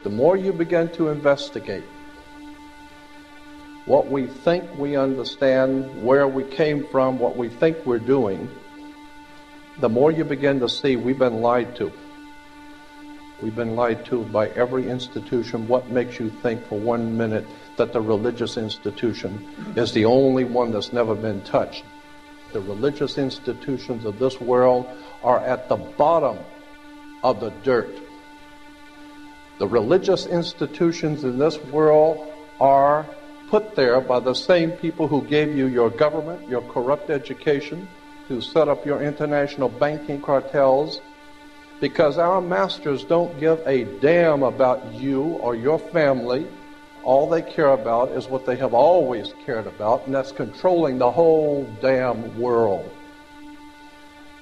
The more you begin to investigate what we think we understand, where we came from, what we think we're doing, the more you begin to see we've been lied to. We've been lied to by every institution. What makes you think for 1 minute that the religious institution is the only one that's never been touched? The religious institutions of this world are at the bottom of the dirt. The religious institutions in this world are put there by the same people who gave you your government, your corrupt education, who set up your international banking cartels, because our masters don't give a damn about you or your family. All they care about is what they have always cared about, and that's controlling the whole damn world.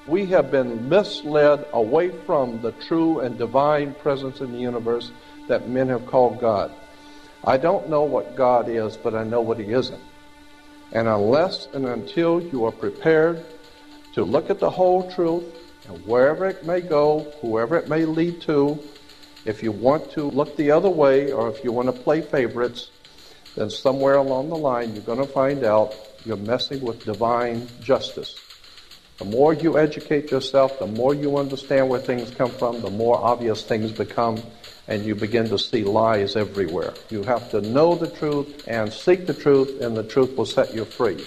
We have been misled away from the true and divine presence in the universe that men have called God. I don't know what God is, but I know what He isn't. And unless and until you are prepared to look at the whole truth, and wherever it may go, whoever it may lead to, if you want to look the other way, or if you want to play favorites, then somewhere along the line you're going to find out you're messing with divine justice. The more you educate yourself, the more you understand where things come from, the more obvious things become, and you begin to see lies everywhere. You have to know the truth and seek the truth, and the truth will set you free.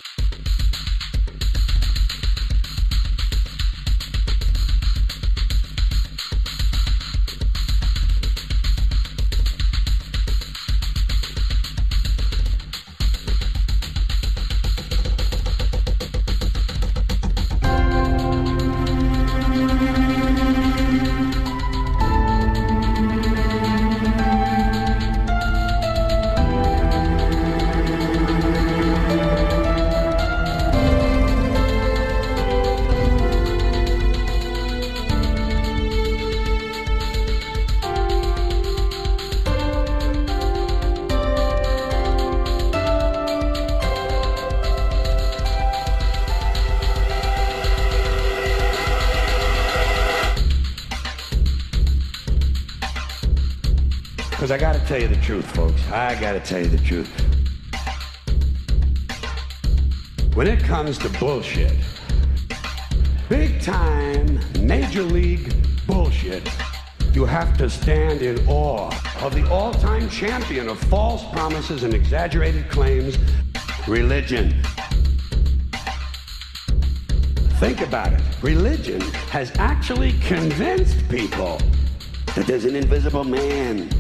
Because I got to tell you the truth, folks. I got to tell you the truth. When it comes to bullshit, big time, major league bullshit, you have to stand in awe of the all-time champion of false promises and exaggerated claims, religion. Think about it. Religion has actually convinced people that there's an invisible man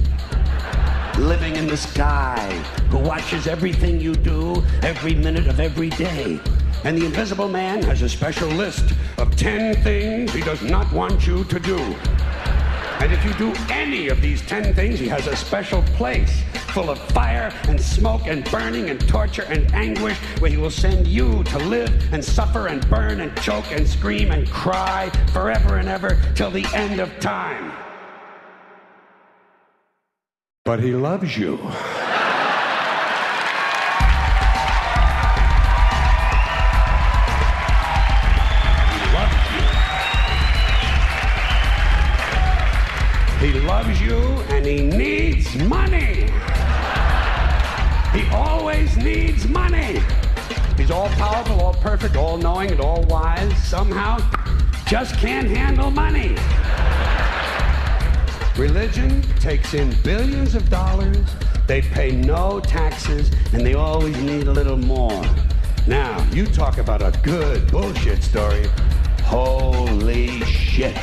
living in the sky who watches everything you do every minute of every day. And the invisible man has a special list of 10 things he does not want you to do. And if you do any of these 10 things, he has a special place full of fire and smoke and burning and torture and anguish where he will send you to live and suffer and burn and choke and scream and cry forever and ever till the end of time. But he loves you. He loves you. He loves you and he needs money. He always needs money. He's all powerful, all perfect, all knowing, and all wise. Somehow just can't handle money. Religion takes in billions of dollars, they pay no taxes, and they always need a little more. Now, you talk about a good bullshit story. Holy shit.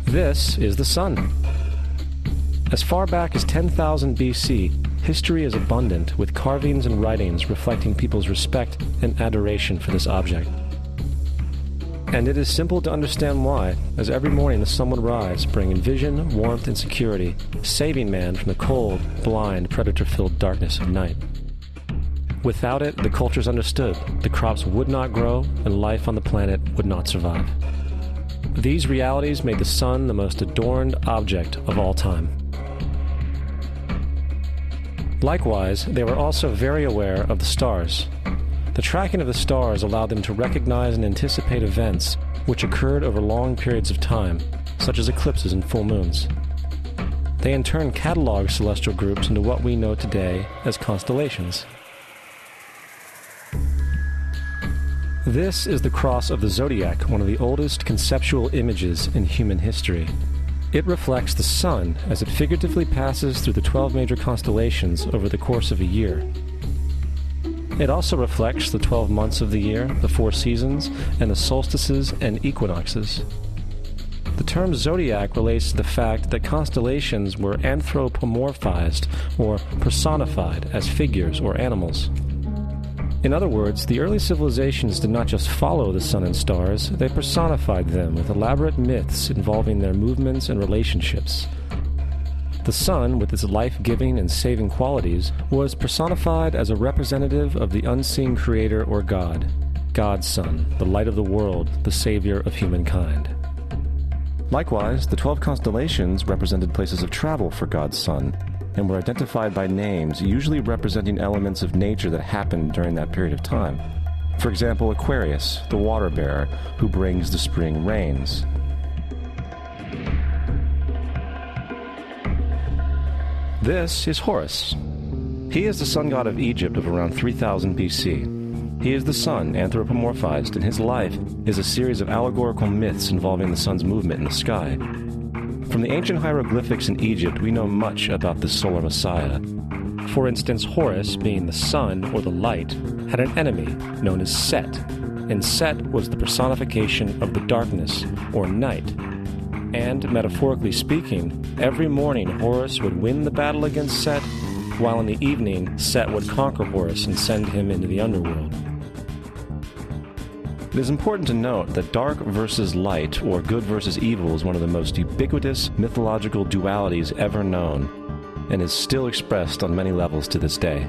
This is the sun. As far back as 10,000 BC, history is abundant with carvings and writings reflecting people's respect and adoration for this object. And it is simple to understand why, as every morning the sun would rise, bringing vision, warmth, and security, saving man from the cold, blind, predator-filled darkness of night. Without it, the cultures understood the crops would not grow and life on the planet would not survive. These realities made the sun the most adorned object of all time. Likewise, they were also very aware of the stars. The tracking of the stars allowed them to recognize and anticipate events which occurred over long periods of time, such as eclipses and full moons. They in turn cataloged celestial groups into what we know today as constellations. This is the cross of the zodiac, one of the oldest conceptual images in human history. It reflects the sun as it figuratively passes through the 12 major constellations over the course of a year. It also reflects the 12 months of the year, the 4 seasons, and the solstices and equinoxes. The term zodiac relates to the fact that constellations were anthropomorphized or personified as figures or animals. In other words, the early civilizations did not just follow the sun and stars, they personified them with elaborate myths involving their movements and relationships. The sun, with its life-giving and saving qualities, was personified as a representative of the unseen creator or God, God's Son, the light of the world, the savior of humankind. Likewise, the 12 constellations represented places of travel for God's Son, and were identified by names, usually representing elements of nature that happened during that period of time. For example, Aquarius, the water bearer, who brings the spring rains. This is Horus. He is the sun god of Egypt of around 3000 BC. He is the sun anthropomorphized, and his life is a series of allegorical myths involving the sun's movement in the sky. From the ancient hieroglyphics in Egypt, we know much about this solar messiah. For instance, Horus, being the sun or the light, had an enemy known as Set, and Set was the personification of the darkness or night. And, metaphorically speaking, every morning Horus would win the battle against Set, while in the evening Set would conquer Horus and send him into the underworld. It is important to note that dark versus light, or good versus evil, is one of the most ubiquitous mythological dualities ever known, and is still expressed on many levels to this day.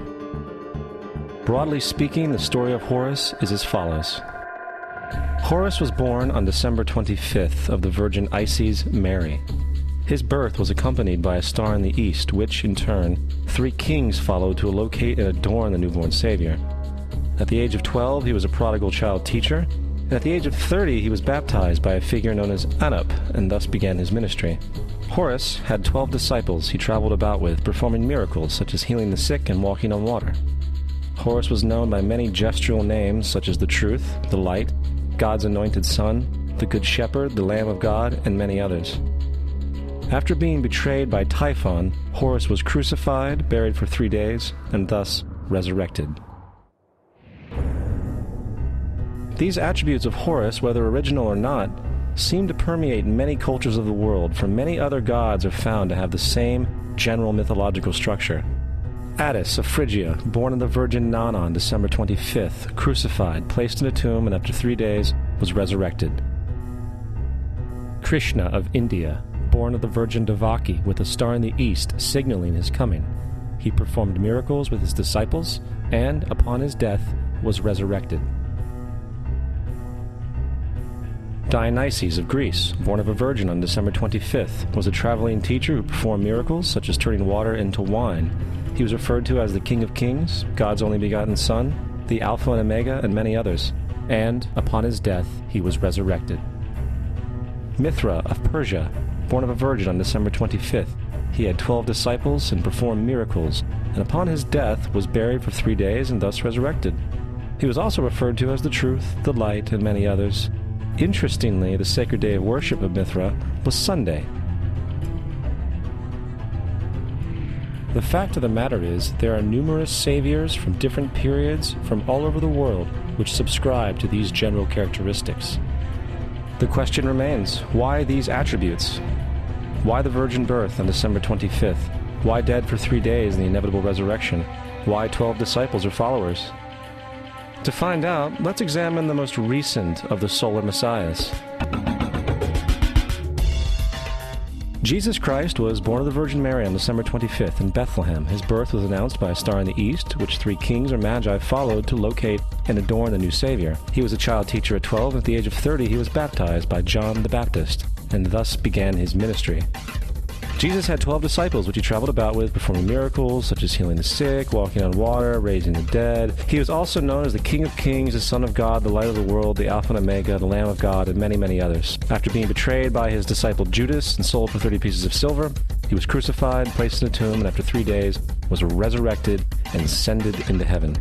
Broadly speaking, the story of Horus is as follows. Horus was born on December 25th of the Virgin Isis Mary. His birth was accompanied by a star in the east, which, in turn, 3 kings followed to locate and adorn the newborn Savior. At the age of 12, he was a prodigal child teacher, and at the age of 30, he was baptized by a figure known as Anup, and thus began his ministry. Horus had 12 disciples he traveled about with, performing miracles such as healing the sick and walking on water. Horus was known by many gestural names such as the Truth, the Light, God's Anointed Son, the Good Shepherd, the Lamb of God, and many others. After being betrayed by Typhon, Horus was crucified, buried for 3 days, and thus resurrected. These attributes of Horus, whether original or not, seem to permeate many cultures of the world, for many other gods are found to have the same general mythological structure. Attis of Phrygia, born of the Virgin Nana on December 25th, crucified, placed in a tomb, and after 3 days was resurrected. Krishna of India, born of the Virgin Devaki, with a star in the east signaling his coming. He performed miracles with his disciples, and, upon his death, was resurrected. Dionysus of Greece, born of a virgin on December 25th, was a traveling teacher who performed miracles such as turning water into wine. He was referred to as the King of Kings, God's only begotten Son, the Alpha and Omega, and many others. And, upon his death, he was resurrected. Mithra of Persia, born of a virgin on December 25th, he had 12 disciples and performed miracles, and upon his death was buried for 3 days and thus resurrected. He was also referred to as the Truth, the Light, and many others. Interestingly, the sacred day of worship of Mithra was Sunday. The fact of the matter is, there are numerous saviors from different periods from all over the world which subscribe to these general characteristics. The question remains, why these attributes? Why the virgin birth on December 25th? Why dead for 3 days in the inevitable resurrection? Why 12 disciples or followers? To find out, let's examine the most recent of the solar messiahs. Jesus Christ was born of the Virgin Mary on December 25th in Bethlehem. His birth was announced by a star in the east, which 3 kings or magi followed to locate and adorn the new Savior. He was a child teacher at 12, and at the age of 30 he was baptized by John the Baptist, and thus began his ministry. Jesus had 12 disciples, which he traveled about with, performing miracles such as healing the sick, walking on water, raising the dead. He was also known as the King of Kings, the Son of God, the Light of the World, the Alpha and Omega, the Lamb of God, and many, many others. After being betrayed by his disciple Judas and sold for 30 pieces of silver, he was crucified, placed in a tomb, and after 3 days was resurrected and ascended into heaven.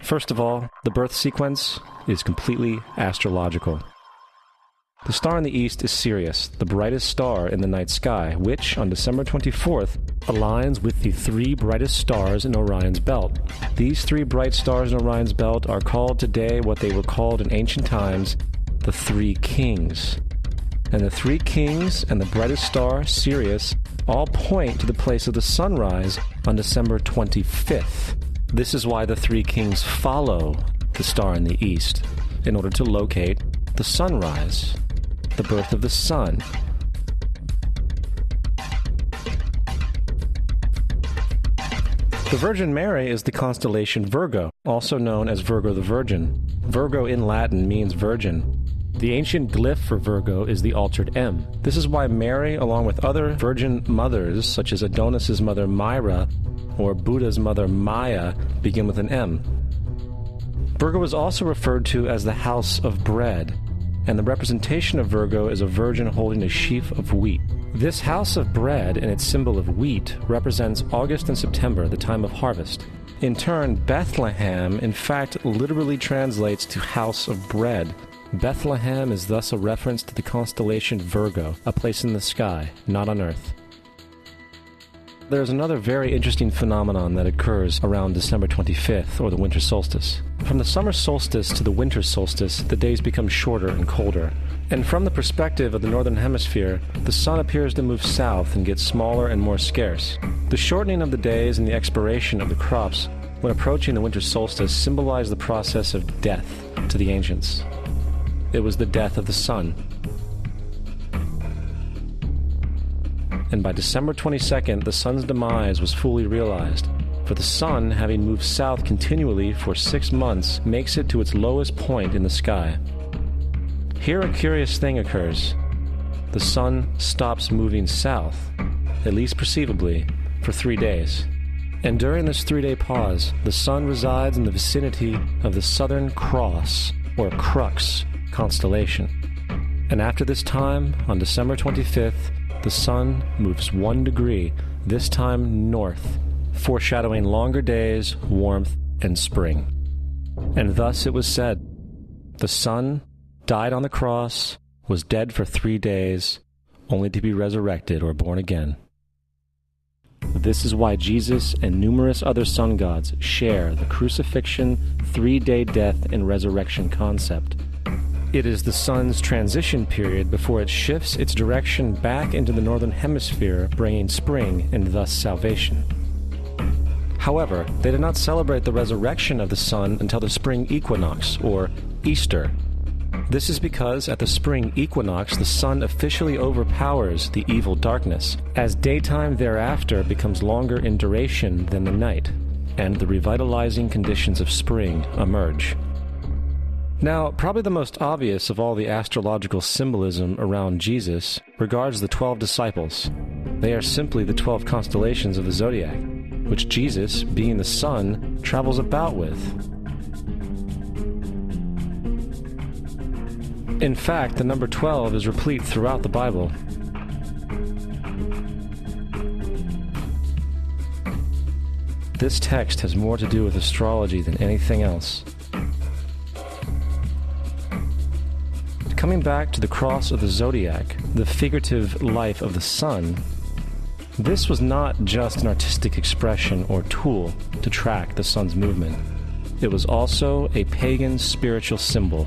First of all, the birth sequence is completely astrological. The star in the east is Sirius, the brightest star in the night sky, which, on December 24th, aligns with the 3 brightest stars in Orion's belt. These 3 bright stars in Orion's belt are called today what they were called in ancient times, the 3 kings. And the 3 kings and the brightest star, Sirius, all point to the place of the sunrise on December 25th. This is why the 3 kings follow the star in the east, in order to locate the sunrise, the birth of the sun. The Virgin Mary is the constellation Virgo, also known as Virgo the Virgin. Virgo in Latin means virgin. The ancient glyph for Virgo is the altered M. This is why Mary, along with other virgin mothers, such as Adonis's mother Myra or Buddha's mother Maya, begin with an M. Virgo is also referred to as the house of bread, and the representation of Virgo is a virgin holding a sheaf of wheat. This house of bread and its symbol of wheat represents August and September, the time of harvest. In turn, Bethlehem, in fact, literally translates to house of bread. Bethlehem is thus a reference to the constellation Virgo, a place in the sky, not on earth. There's another very interesting phenomenon that occurs around December 25th, or the winter solstice. From the summer solstice to the winter solstice, the days become shorter and colder. And from the perspective of the northern hemisphere, the sun appears to move south and get smaller and more scarce. The shortening of the days and the expiration of the crops when approaching the winter solstice symbolize the process of death to the ancients. It was the death of the sun. And by December 22nd, the sun's demise was fully realized, for the sun, having moved south continually for 6 months, makes it to its lowest point in the sky. Here a curious thing occurs. The sun stops moving south, at least perceivably, for 3 days. And during this 3-day pause, the sun resides in the vicinity of the Southern Cross, or Crux, constellation. And after this time, on December 25th, the sun moves 1 degree, this time north, foreshadowing longer days, warmth, and spring. And thus it was said, the sun died on the cross, was dead for 3 days, only to be resurrected or born again. This is why Jesus and numerous other sun gods share the crucifixion, 3-day death, and resurrection concept. It is the sun's transition period before it shifts its direction back into the northern hemisphere, bringing spring and thus salvation. However, they did not celebrate the resurrection of the sun until the spring equinox, or Easter. This is because at the spring equinox, the sun officially overpowers the evil darkness, as daytime thereafter becomes longer in duration than the night, and the revitalizing conditions of spring emerge. Now, probably the most obvious of all the astrological symbolism around Jesus regards the 12 disciples. They are simply the 12 constellations of the zodiac, which Jesus, being the sun, travels about with. In fact, the number 12 is replete throughout the Bible. This text has more to do with astrology than anything else. Coming back to the cross of the zodiac, the figurative life of the sun, this was not just an artistic expression or tool to track the sun's movement. It was also a pagan spiritual symbol,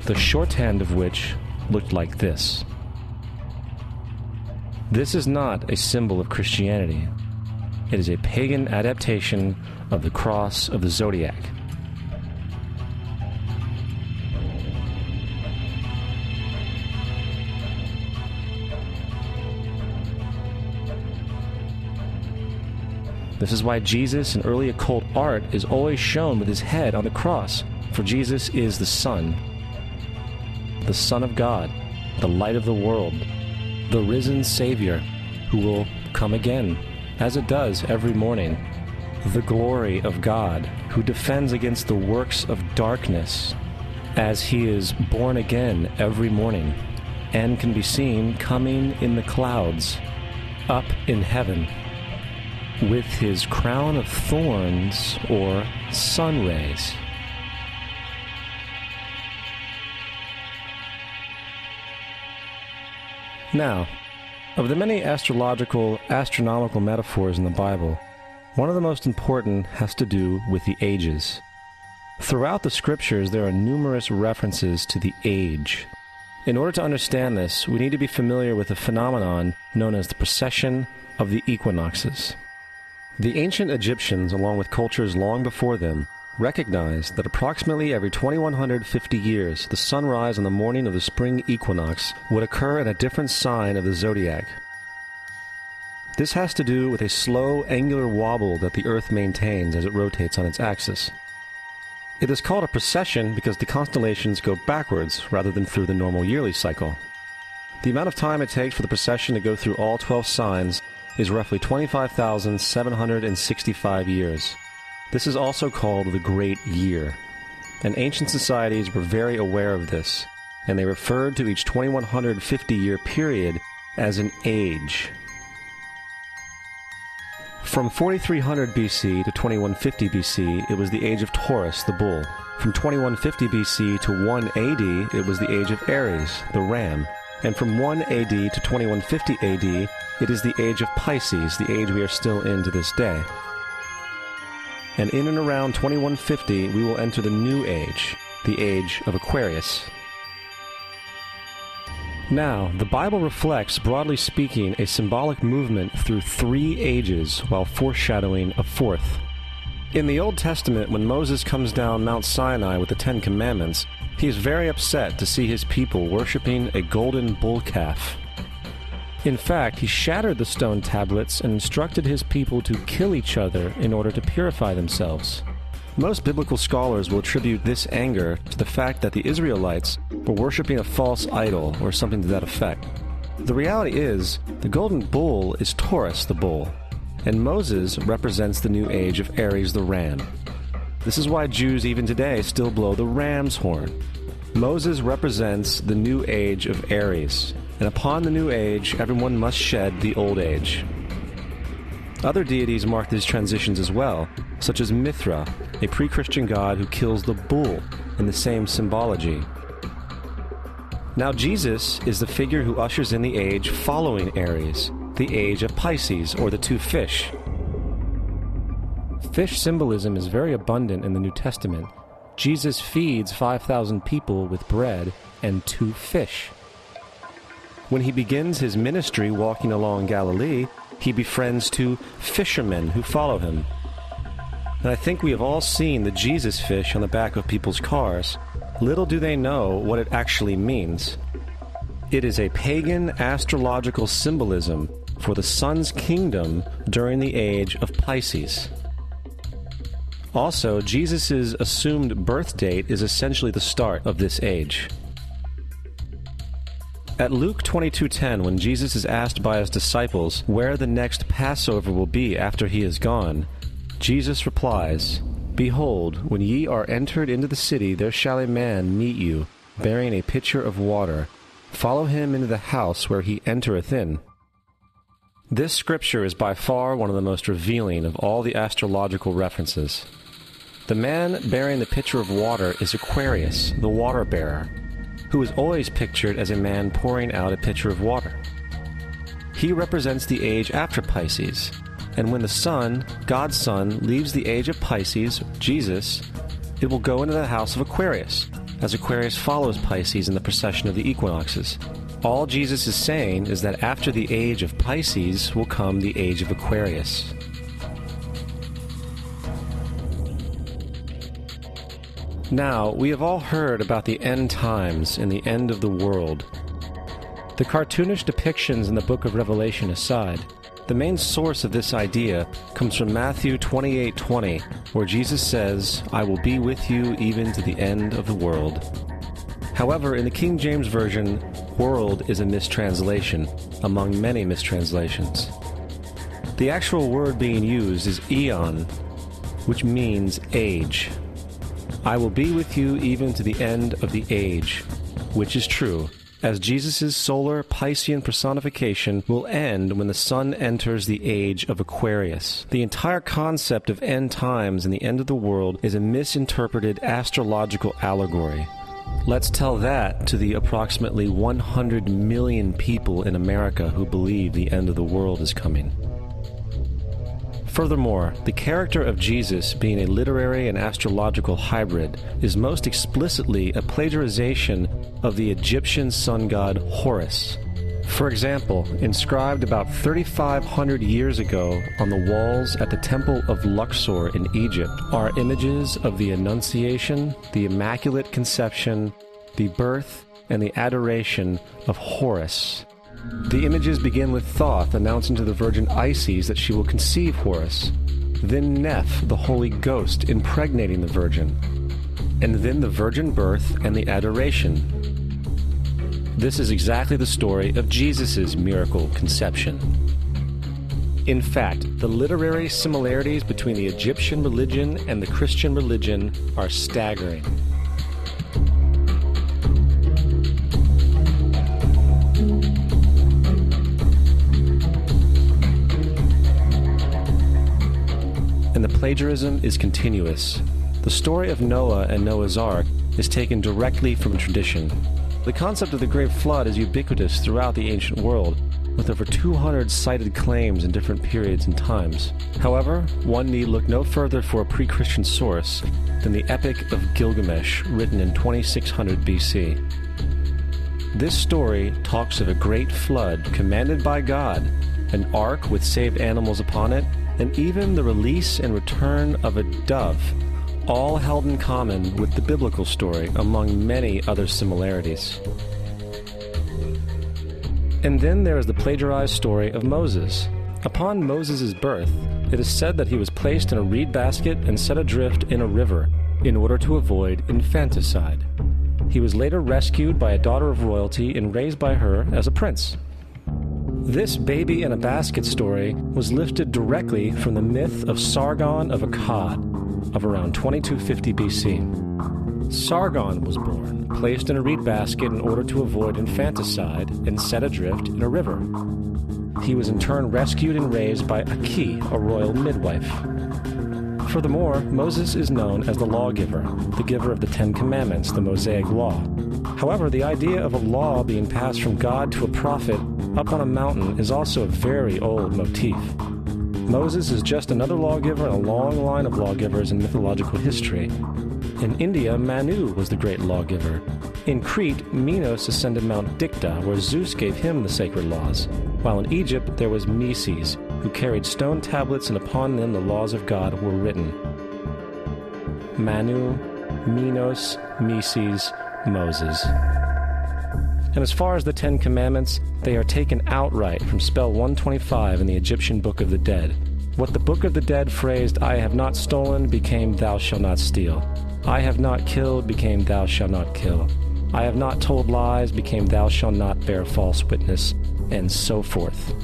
the shorthand of which looked like this. This is not a symbol of Christianity. It is a pagan adaptation of the cross of the zodiac. This is why Jesus in early occult art is always shown with his head on the cross, for Jesus is the Son of God, the light of the world, the risen Savior who will come again, as it does every morning, the glory of God who defends against the works of darkness, as he is born again every morning and can be seen coming in the clouds, up in heaven, with his crown of thorns or sun rays. Now, of the many astronomical metaphors in the Bible, one of the most important has to do with the ages. Throughout the scriptures, there are numerous references to the age. In order to understand this, we need to be familiar with a phenomenon known as the precession of the equinoxes. The ancient Egyptians, along with cultures long before them, recognized that approximately every 2150 years, the sunrise on the morning of the spring equinox would occur in a different sign of the zodiac. This has to do with a slow, angular wobble that the Earth maintains as it rotates on its axis. It is called a precession because the constellations go backwards rather than through the normal yearly cycle. The amount of time it takes for the precession to go through all 12 signs is roughly 25,765 years. This is also called the Great Year, and ancient societies were very aware of this, and they referred to each 2150-year period as an age. From 4300 BC to 2150 BC, it was the age of Taurus, the bull. From 2150 BC to 1 AD, it was the age of Aries, the ram. And from 1 AD to 2150 AD, it is the age of Pisces, the age we are still in to this day. And in and around 2150, we will enter the new age, the age of Aquarius. Now, the Bible reflects, broadly speaking, a symbolic movement through 3 ages while foreshadowing a fourth. In the Old Testament, when Moses comes down Mount Sinai with the 10 Commandments, he is very upset to see his people worshiping a golden bull calf. In fact, he shattered the stone tablets and instructed his people to kill each other in order to purify themselves. Most biblical scholars will attribute this anger to the fact that the Israelites were worshiping a false idol or something to that effect. The reality is, the golden bull is Taurus the bull, and Moses represents the new age of Aries the ram. This is why Jews even today still blow the ram's horn. Moses represents the new age of Aries, and upon the new age, everyone must shed the old age. Other deities mark these transitions as well, such as Mithra, a pre-Christian god who kills the bull in the same symbology. Now Jesus is the figure who ushers in the age following Aries, the age of Pisces, or the 2 fish. Fish symbolism is very abundant in the New Testament. Jesus feeds 5,000 people with bread and 2 fish. When he begins his ministry walking along Galilee, he befriends 2 fishermen who follow him. And I think we have all seen the Jesus fish on the back of people's cars. Little do they know what it actually means. It is a pagan astrological symbolism for the sun's kingdom during the age of Pisces. Also, Jesus' assumed birth date is essentially the start of this age. At Luke 22:10, when Jesus is asked by his disciples where the next Passover will be after he is gone, Jesus replies, "Behold, when ye are entered into the city, there shall a man meet you, bearing a pitcher of water. Follow him into the house where he entereth in." This scripture is by far one of the most revealing of all the astrological references. The man bearing the pitcher of water is Aquarius, the water bearer, who is always pictured as a man pouring out a pitcher of water. He represents the age after Pisces, and when the sun, God's Son, leaves the age of Pisces, Jesus, it will go into the house of Aquarius, as Aquarius follows Pisces in the precession of the equinoxes. All Jesus is saying is that after the age of Pisces will come the age of Aquarius. Now, we have all heard about the end times and the end of the world. The cartoonish depictions in the book of Revelation aside, the main source of this idea comes from Matthew 28:20, where Jesus says, "I will be with you even to the end of the world." However, in the King James Version, world is a mistranslation, among many mistranslations. The actual word being used is eon, which means age. I will be with you even to the end of the age, which is true, as Jesus' solar Piscean personification will end when the sun enters the age of Aquarius. The entire concept of end times and the end of the world is a misinterpreted astrological allegory. Let's tell that to the approximately 100 million people in America who believe the end of the world is coming. Furthermore, the character of Jesus being a literary and astrological hybrid is most explicitly a plagiarization of the Egyptian sun god Horus. For example, inscribed about 3,500 years ago on the walls at the Temple of Luxor in Egypt are images of the Annunciation, the Immaculate Conception, the birth, and the adoration of Horus. The images begin with Thoth announcing to the Virgin Isis that she will conceive Horus, then Neph, the Holy Ghost, impregnating the Virgin, and then the virgin birth and the adoration. This is exactly the story of Jesus' miracle conception. In fact, the literary similarities between the Egyptian religion and the Christian religion are staggering. And the plagiarism is continuous. The story of Noah and Noah's Ark is taken directly from tradition. The concept of the Great Flood is ubiquitous throughout the ancient world, with over 200 cited claims in different periods and times. However, one need look no further for a pre-Christian source than the Epic of Gilgamesh, written in 2600 BC. This story talks of a great flood commanded by God, an ark with saved animals upon it, and even the release and return of a dove, all held in common with the biblical story among many other similarities. And then there is the plagiarized story of Moses. Upon Moses' birth, it is said that he was placed in a reed basket and set adrift in a river in order to avoid infanticide. He was later rescued by a daughter of royalty and raised by her as a prince. This baby in a basket story was lifted directly from the myth of Sargon of Akkad of around 2250 BC. Sargon was born, placed in a reed basket in order to avoid infanticide, and set adrift in a river. He was in turn rescued and raised by Aki, a royal midwife. Furthermore, Moses is known as the lawgiver, the giver of the Ten Commandments, the Mosaic Law. However, the idea of a law being passed from God to a prophet up on a mountain is also a very old motif. Moses is just another lawgiver in a long line of lawgivers in mythological history. In India, Manu was the great lawgiver. In Crete, Minos ascended Mount Dicta, where Zeus gave him the sacred laws, while in Egypt there was Meses, who carried stone tablets and upon them the laws of God were written. Manu, Minos, Meses, Moses. And as far as the Ten Commandments, they are taken outright from spell 125 in the Egyptian Book of the Dead. What the Book of the Dead phrased, "I have not stolen," became "Thou shalt not steal." "I have not killed," became "Thou shalt not kill." "I have not told lies," became "Thou shalt not bear false witness," and so forth.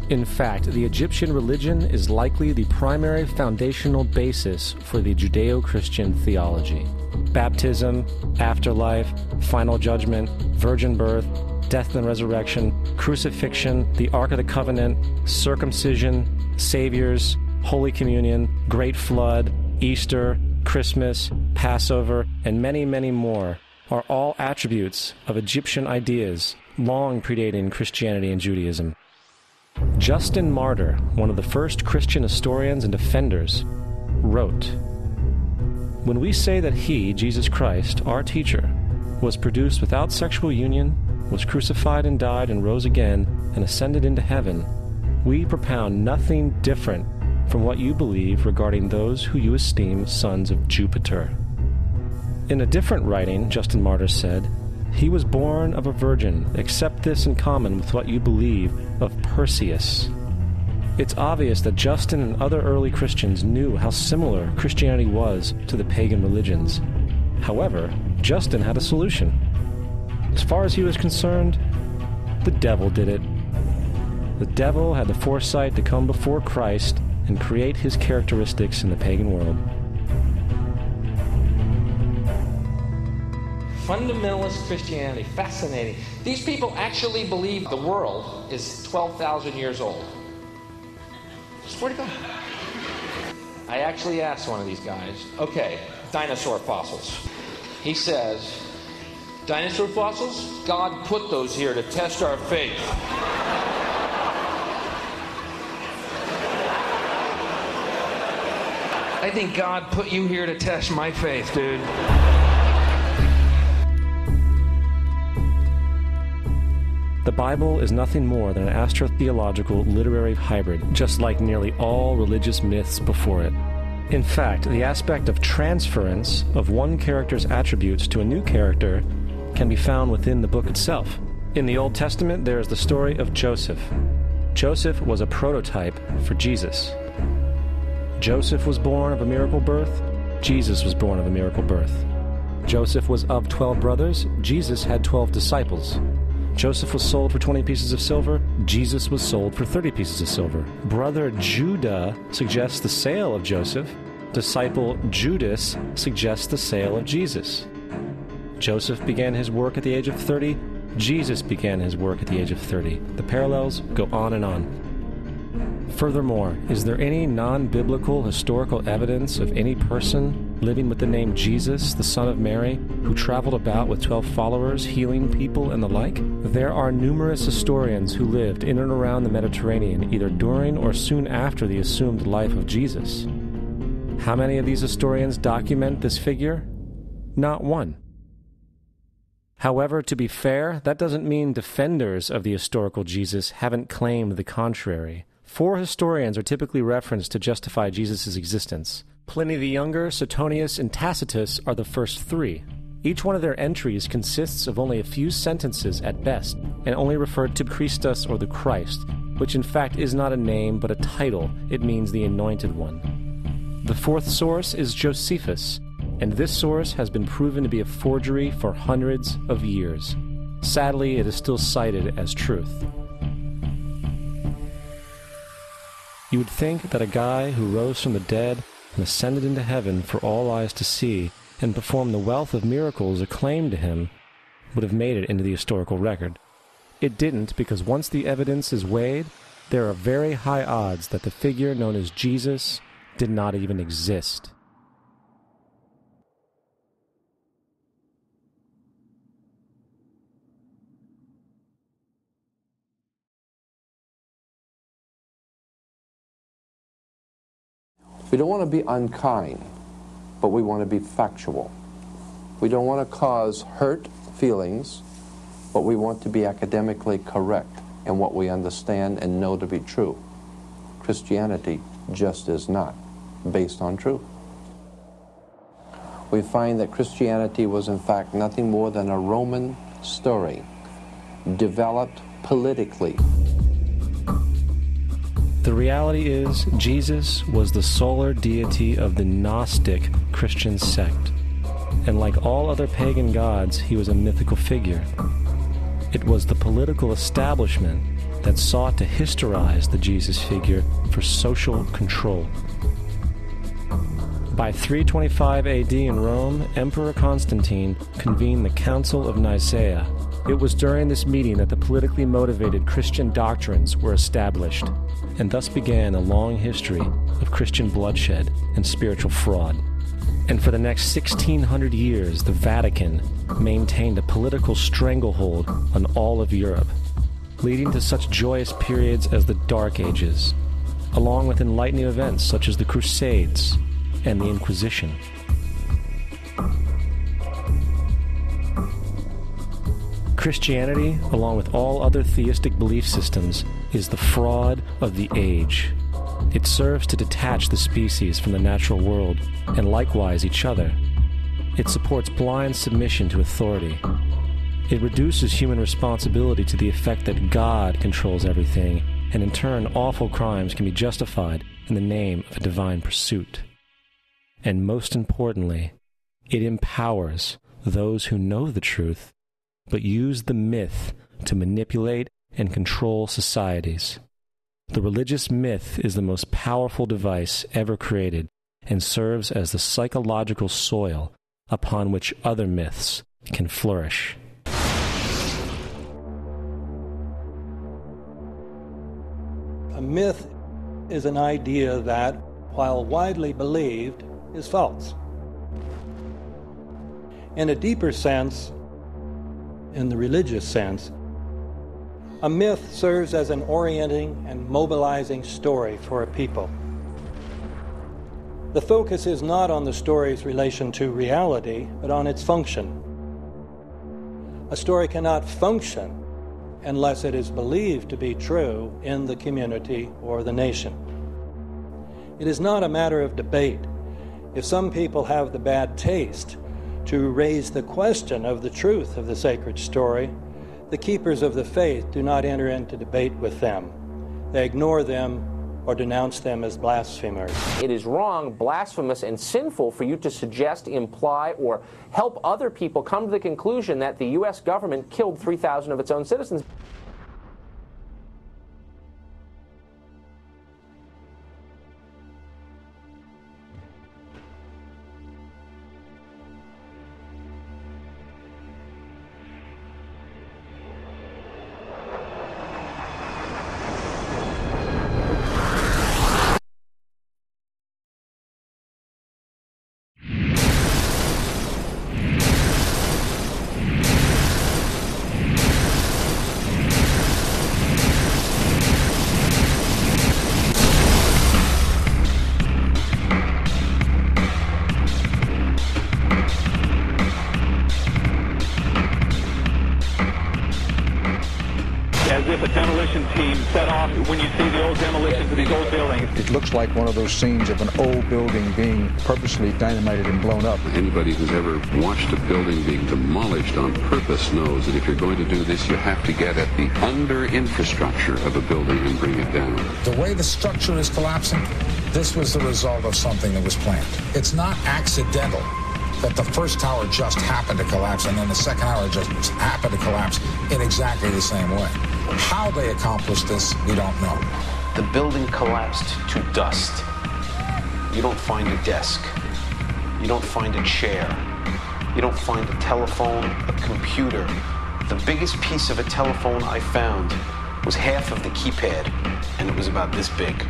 In fact, the Egyptian religion is likely the primary foundational basis for the Judeo-Christian theology. Baptism, afterlife, final judgment, virgin birth, death and resurrection, crucifixion, the Ark of the Covenant, circumcision, saviors, Holy Communion, Great Flood, Easter, Christmas, Passover, and many, many more are all attributes of Egyptian ideas long predating Christianity and Judaism. Justin Martyr, one of the first Christian historians and defenders, wrote, "When we say that he, Jesus Christ, our teacher, was produced without sexual union, was crucified and died and rose again and ascended into heaven, we propound nothing different from what you believe regarding those who you esteem sons of Jupiter. In a different writing, Justin Martyr said, he was born of a virgin, except this in common with what you believe of Perseus. It's obvious that Justin and other early Christians knew how similar Christianity was to the pagan religions. However, Justin had a solution. As far as he was concerned, the devil did it. The devil had the foresight to come before Christ and create his characteristics in the pagan world. Fundamentalist Christianity, fascinating. These people actually believe the world is 12,000 years old. Swear to God. I actually asked one of these guys, okay, dinosaur fossils. He says, dinosaur fossils? God put those here to test our faith. I think God put you here to test my faith, dude. The Bible is nothing more than an astrotheological literary hybrid, just like nearly all religious myths before it. In fact, the aspect of transference of one character's attributes to a new character can be found within the book itself. In the Old Testament, there is the story of Joseph. Joseph was a prototype for Jesus. Joseph was born of a miracle birth. Jesus was born of a miracle birth. Joseph was of 12 brothers. Jesus had 12 disciples. Joseph was sold for 20 pieces of silver. Jesus was sold for 30 pieces of silver. Brother Judah suggests the sale of Joseph. Disciple Judas suggests the sale of Jesus. Joseph began his work at the age of 30. Jesus began his work at the age of 30. The parallels go on and on. Furthermore, is there any non-biblical historical evidence of any person living with the name Jesus, the son of Mary, who traveled about with 12 followers, healing people and the like? There are numerous historians who lived in and around the Mediterranean, either during or soon after the assumed life of Jesus. How many of these historians document this figure? Not one. However, to be fair, that doesn't mean defenders of the historical Jesus haven't claimed the contrary. 4 historians are typically referenced to justify Jesus' existence. Pliny the Younger, Suetonius, and Tacitus are the first 3. Each one of their entries consists of only a few sentences at best, and only refer to Christus or the Christ, which in fact is not a name but a title. It means the Anointed One. The 4th source is Josephus, and this source has been proven to be a forgery for hundreds of years. Sadly, it is still cited as truth. You would think that a guy who rose from the dead and ascended into heaven for all eyes to see and performed the wealth of miracles acclaimed to him would have made it into the historical record. It didn't, because once the evidence is weighed, there are very high odds that the figure known as Jesus did not even exist. We don't want to be unkind, but we want to be factual. We don't want to cause hurt feelings, but we want to be academically correct in what we understand and know to be true. Christianity just is not based on truth. We find that Christianity was in fact nothing more than a Roman story, developed politically. The reality is, Jesus was the solar deity of the Gnostic Christian sect, and like all other pagan gods, he was a mythical figure. It was the political establishment that sought to historize the Jesus figure for social control. By 325 AD in Rome, Emperor Constantine convened the Council of Nicaea. It was during this meeting that the politically motivated Christian doctrines were established, and thus began a long history of Christian bloodshed and spiritual fraud. And for the next 1600 years, the Vatican maintained a political stranglehold on all of Europe, leading to such joyous periods as the Dark Ages, along with enlightening events such as the Crusades and the Inquisition. Christianity, along with all other theistic belief systems, is the fraud of the age. It serves to detach the species from the natural world, and likewise each other. It supports blind submission to authority. It reduces human responsibility to the effect that God controls everything, and in turn awful crimes can be justified in the name of a divine pursuit. And most importantly, it empowers those who know the truth, but use the myth to manipulate and control societies. The religious myth is the most powerful device ever created and serves as the psychological soil upon which other myths can flourish. A myth is an idea that, while widely believed, is false. In a deeper sense, in the religious sense, a myth serves as an orienting and mobilizing story for a people. The focus is not on the story's relation to reality, but on its function. A story cannot function unless it is believed to be true in the community or the nation. It is not a matter of debate. If some people have the bad taste to raise the question of the truth of the sacred story, the keepers of the faith do not enter into debate with them. They ignore them or denounce them as blasphemers. It is wrong, blasphemous, and sinful for you to suggest, imply, or help other people come to the conclusion that the U.S. government killed 3,000 of its own citizens. As if a demolition team set off when you see the old demolitions of these old buildings. It looks like one of those scenes of an old building being purposely dynamited and blown up. Anybody who's ever watched a building being demolished on purpose knows that if you're going to do this, you have to get at the under-infrastructure of a building and bring it down. The way the structure is collapsing, this was the result of something that was planned. It's not accidental that the first tower just happened to collapse and then the second tower just happened to collapse in exactly the same way. How they accomplished this, we don't know. The building collapsed to dust. You don't find a desk. You don't find a chair. You don't find a telephone, a computer. The biggest piece of a telephone I found was half of the keypad, and it was about this big.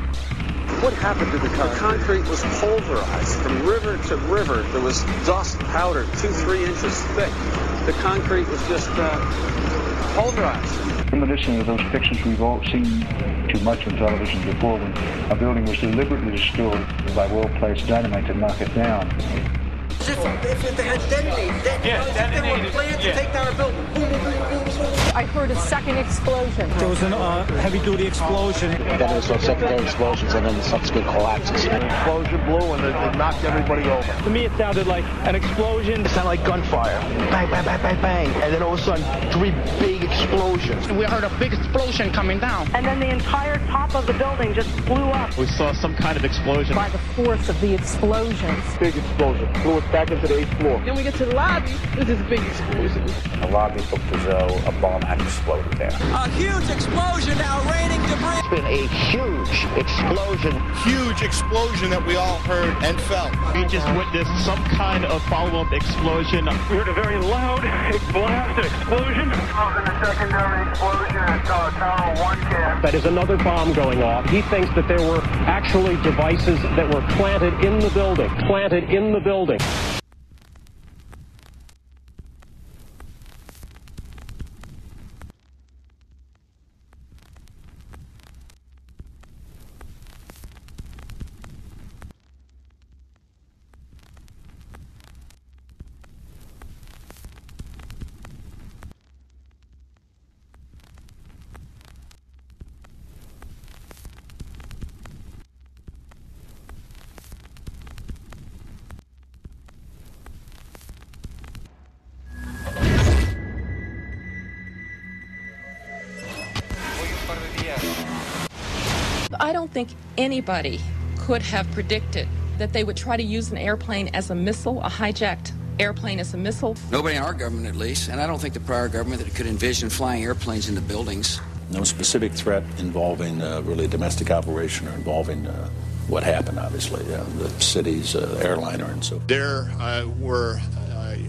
What happened to the concrete? The concrete was pulverized from river to river. There was dust powder 2-3 inches thick. The concrete was just pulverized. Reminiscent of those pictures we've all seen too much on television before, when a building was deliberately destroyed by well-placed dynamite to knock it down. If they had detonated, they were planned to take down a building. Boom, boom, boom, boom, boom. I heard a second explosion. There was a heavy-duty explosion. Then there was some secondary explosions and then subsequent collapses. An explosion blew and it knocked everybody over. To me, it sounded like an explosion. It sounded like gunfire. Bang, bang, bang, bang, bang. And then all of a sudden, 3 big explosions. We heard a big explosion coming down. And then the entire top of the building just blew up. We saw some kind of explosion. By the force of the explosions. Big explosion. Blew it back into the 8th floor. Then we get to the lobby. This is a big explosion. The lobby looked as though a bomb had exploded there. A huge explosion now raining debris. It's been a huge explosion. Huge explosion that we all heard and felt. We just witnessed some kind of follow-up explosion. We heard a very loud blast explosion. The secondary explosion at Tower 1 camp. That is another bomb going off. He thinks that there were actually devices that were planted in the building. Planted in the building. I don't think anybody could have predicted that they would try to use an airplane as a missile, a hijacked airplane as a missile. Nobody in our government, at least, and I don't think the prior government that could envision flying airplanes into buildings. No specific threat involving really domestic operation or involving what happened, obviously, the city's airliner and so forth. There were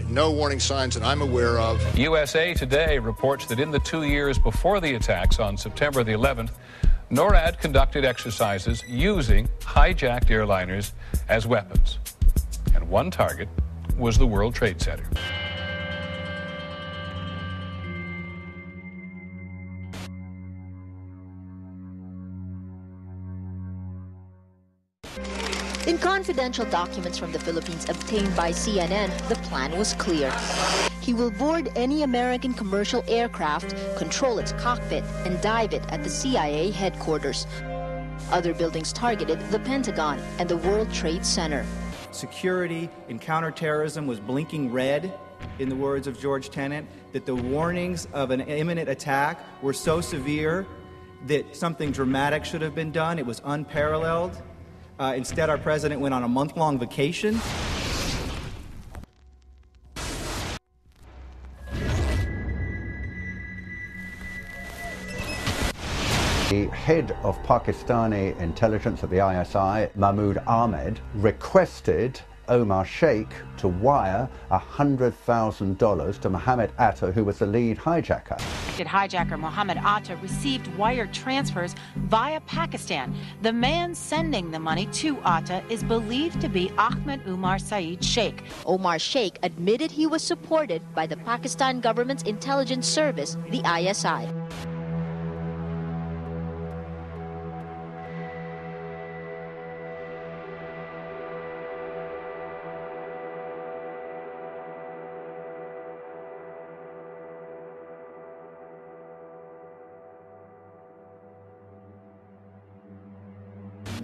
no warning signs that I'm aware of. USA Today reports that in the 2 years before the attacks on September the 11th, NORAD conducted exercises using hijacked airliners as weapons. And one target was the World Trade Center. In confidential documents from the Philippines obtained by CNN, the plan was clear. He will board any American commercial aircraft, control its cockpit, and dive it at the CIA headquarters. Other buildings targeted the Pentagon and the World Trade Center. Security in counterterrorism was blinking red, in the words of George Tenet, that the warnings of an imminent attack were so severe that something dramatic should have been done. It was unparalleled. Instead, our president went on a month-long vacation. The head of Pakistani intelligence at the ISI, Mahmoud Ahmed, requested Omar Sheikh to wire $100,000 to Mohammed Atta, who was the lead hijacker. Hijacker Mohammed Atta received wire transfers via Pakistan. The man sending the money to Atta is believed to be Ahmed Umar Saeed Sheikh. Omar Sheikh admitted he was supported by the Pakistan government's intelligence service, the ISI.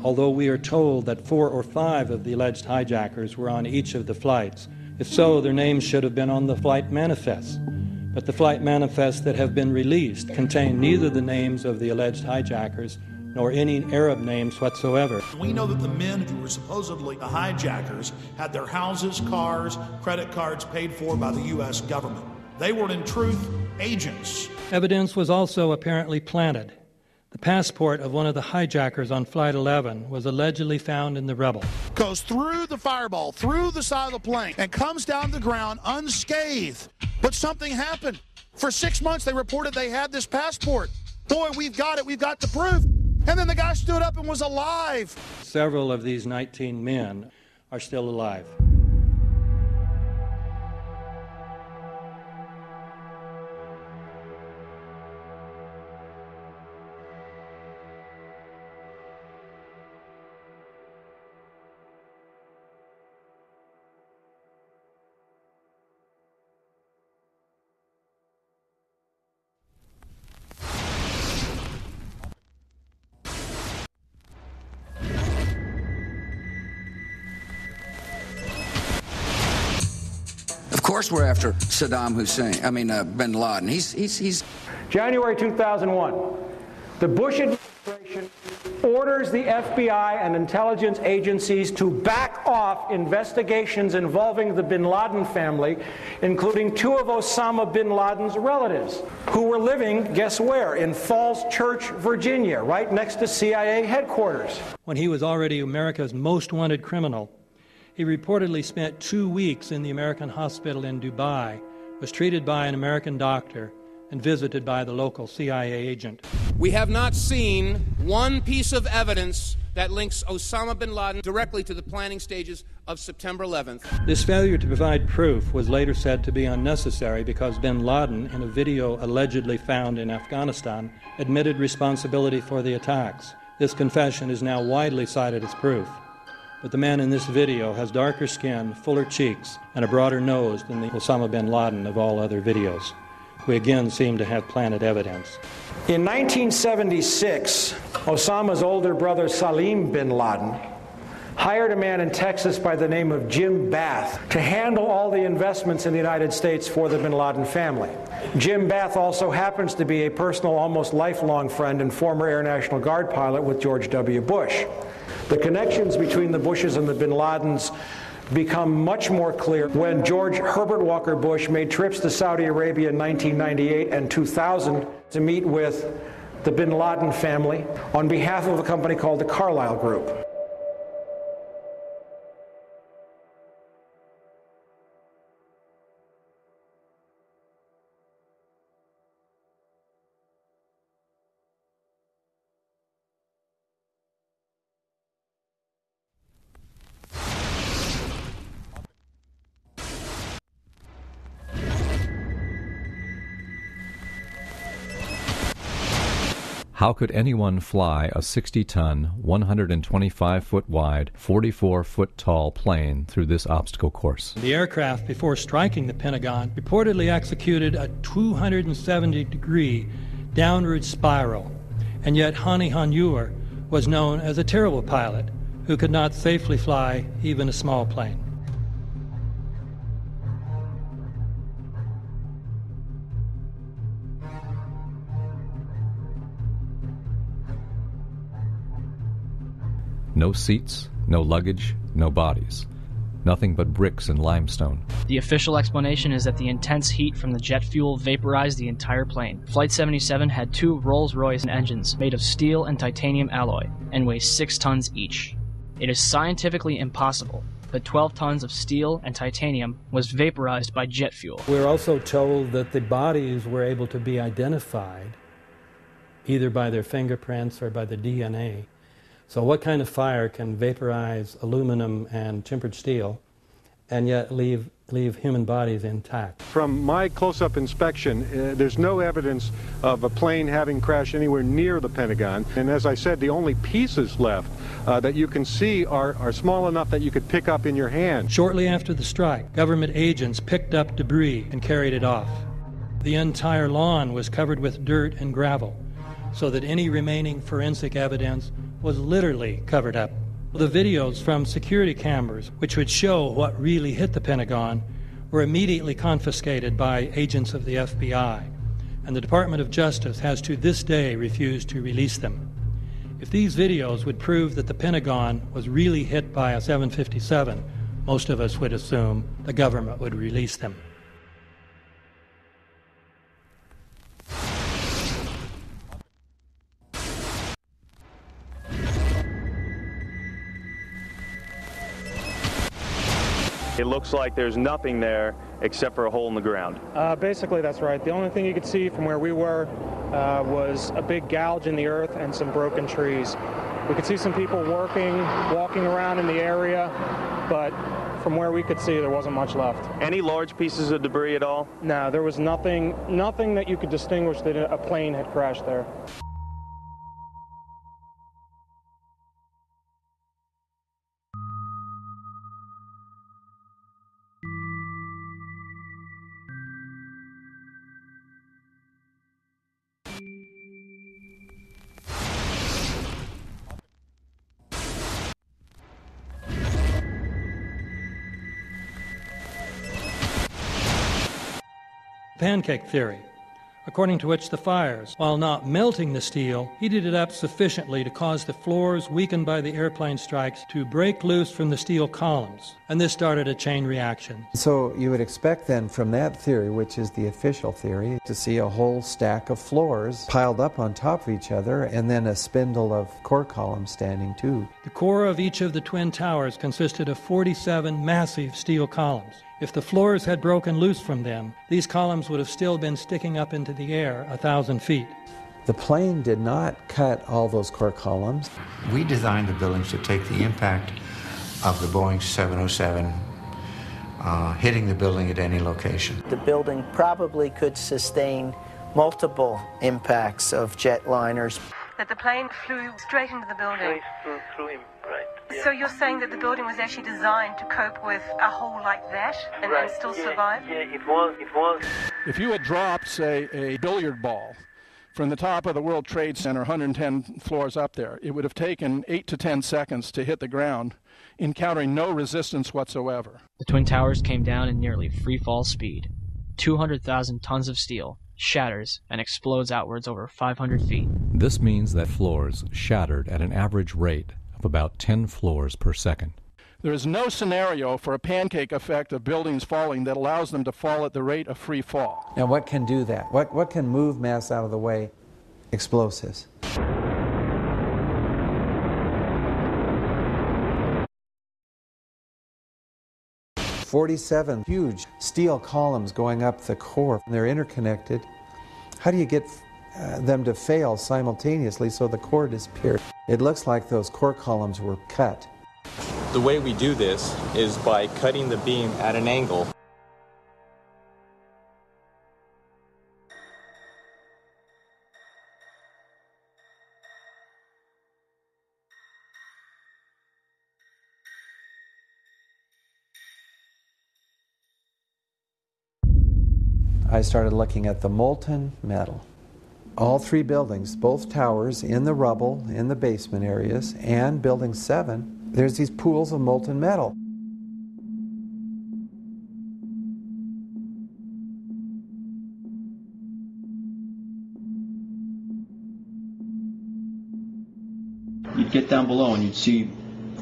Although we are told that 4 or 5 of the alleged hijackers were on each of the flights. If so, their names should have been on the flight manifests. But the flight manifests that have been released contain neither the names of the alleged hijackers nor any Arab names whatsoever. We know that the men who were supposedly the hijackers had their houses, cars, credit cards paid for by the U.S. government. They were, in truth, agents. Evidence was also apparently planted. The passport of one of the hijackers on Flight 11 was allegedly found in the rubble. Goes through the fireball, through the side of the plane, and comes down to the ground unscathed. But something happened. For 6 months, they reported they had this passport. Boy, we've got it. We've got the proof. And then the guy stood up and was alive. Several of these 19 men are still alive. Of course we're after Saddam Hussein, bin Laden. He's January 2001, the Bush administration orders the FBI and intelligence agencies to back off investigations involving the bin Laden family, including 2 of Osama bin Laden's relatives, who were living, guess where, in Falls Church, Virginia, right next to CIA headquarters. When he was already America's most wanted criminal, he reportedly spent 2 weeks in the American hospital in Dubai, was treated by an American doctor, and visited by the local CIA agent. We have not seen one piece of evidence that links Osama bin Laden directly to the planning stages of September 11th. This failure to provide proof was later said to be unnecessary because bin Laden, in a video allegedly found in Afghanistan, admitted responsibility for the attacks. This confession is now widely cited as proof. But the man in this video has darker skin, fuller cheeks, and a broader nose than the Osama bin Laden of all other videos. We again seem to have planted evidence. In 1976, Osama's older brother Salim bin Laden hired a man in Texas by the name of Jim Bath to handle all the investments in the United States for the bin Laden family. Jim Bath also happens to be a personal, almost lifelong friend and former Air National Guard pilot with George W. Bush. The connections between the Bushes and the bin Ladens become much more clear when George Herbert Walker Bush made trips to Saudi Arabia in 1998 and 2000 to meet with the bin Laden family on behalf of a company called the Carlyle Group. How could anyone fly a 60-ton, 125-foot wide, 44-foot tall plane through this obstacle course? The aircraft, before striking the Pentagon, reportedly executed a 270-degree downward spiral, and yet Hani Hanjour was known as a terrible pilot who could not safely fly even a small plane. No seats, no luggage, no bodies. Nothing but bricks and limestone. The official explanation is that the intense heat from the jet fuel vaporized the entire plane. Flight 77 had 2 Rolls-Royce engines made of steel and titanium alloy and weigh 6 tons each. It is scientifically impossible, but 12 tons of steel and titanium was vaporized by jet fuel. We're also told that the bodies were able to be identified either by their fingerprints or by the DNA. So what kind of fire can vaporize aluminum and tempered steel and yet leave human bodies intact? From my close-up inspection, there's no evidence of a plane having crashed anywhere near the Pentagon. And as I said, the only pieces left that you can see are small enough that you could pick up in your hand. Shortly after the strike, government agents picked up debris and carried it off. The entire lawn was covered with dirt and gravel, so that any remaining forensic evidence was literally covered up. The videos from security cameras, which would show what really hit the Pentagon, were immediately confiscated by agents of the FBI, and the Department of Justice has to this day refused to release them. If these videos would prove that the Pentagon was really hit by a 757, most of us would assume the government would release them. It looks like there's nothing there except for a hole in the ground. Basically, that's right. The only thing you could see from where we were was a big gouge in the earth and some broken trees. We could see some people walking around in the area, but from where we could see, there wasn't much left. Any large pieces of debris at all? No, there was nothing that you could distinguish that a plane had crashed there. Pancake theory, according to which the fires, while not melting the steel, heated it up sufficiently to cause the floors weakened by the airplane strikes to break loose from the steel columns, and this started a chain reaction. So you would expect then from that theory, which is the official theory, to see a whole stack of floors piled up on top of each other and then a spindle of core columns standing too. The core of each of the twin towers consisted of 47 massive steel columns. If the floors had broken loose from them, these columns would have still been sticking up into the air 1,000 feet. The plane did not cut all those core columns. We designed the buildings to take the impact of the Boeing 707 hitting the building at any location. The building probably could sustain multiple impacts of jetliners. That the plane flew straight into the building. Through him, right. Yeah. So you're saying that the building was actually designed to cope with a hole like that and still survive? Yeah, it was. If you had dropped, say, a billiard ball from the top of the World Trade Center, 110 floors up there, it would have taken 8 to 10 seconds to hit the ground encountering no resistance whatsoever. The Twin Towers came down in nearly free-fall speed. 200,000 tons of steel shatters and explodes outwards over 500 feet. This means that floors shattered at an average rate of about 10 floors per second. There is no scenario for a pancake effect of buildings falling that allows them to fall at the rate of free fall. Now what can do that? What can move mass out of the way? Explosives. "47 huge steel columns going up the core. They're interconnected. How do you get them to fail simultaneously so the core disappears? It looks like those core columns were cut. The way we do this is by cutting the beam at an angle. I started looking at the molten metal. All three buildings, both towers in the rubble, in the basement areas, and Building 7, there's these pools of molten metal. You'd get down below and you'd see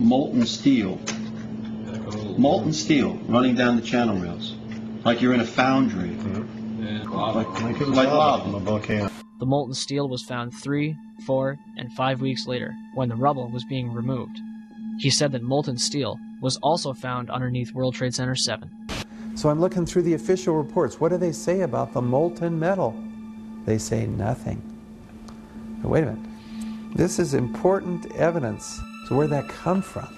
molten steel running down the channel rails, like you're in a foundry. Like lava. The molten steel was found 3, 4, and 5 weeks later, when the rubble was being removed. He said that molten steel was also found underneath World Trade Center 7. So I'm looking through the official reports. What do they say about the molten metal? They say nothing. Now, wait a minute. This is important evidence. So where'd that come from?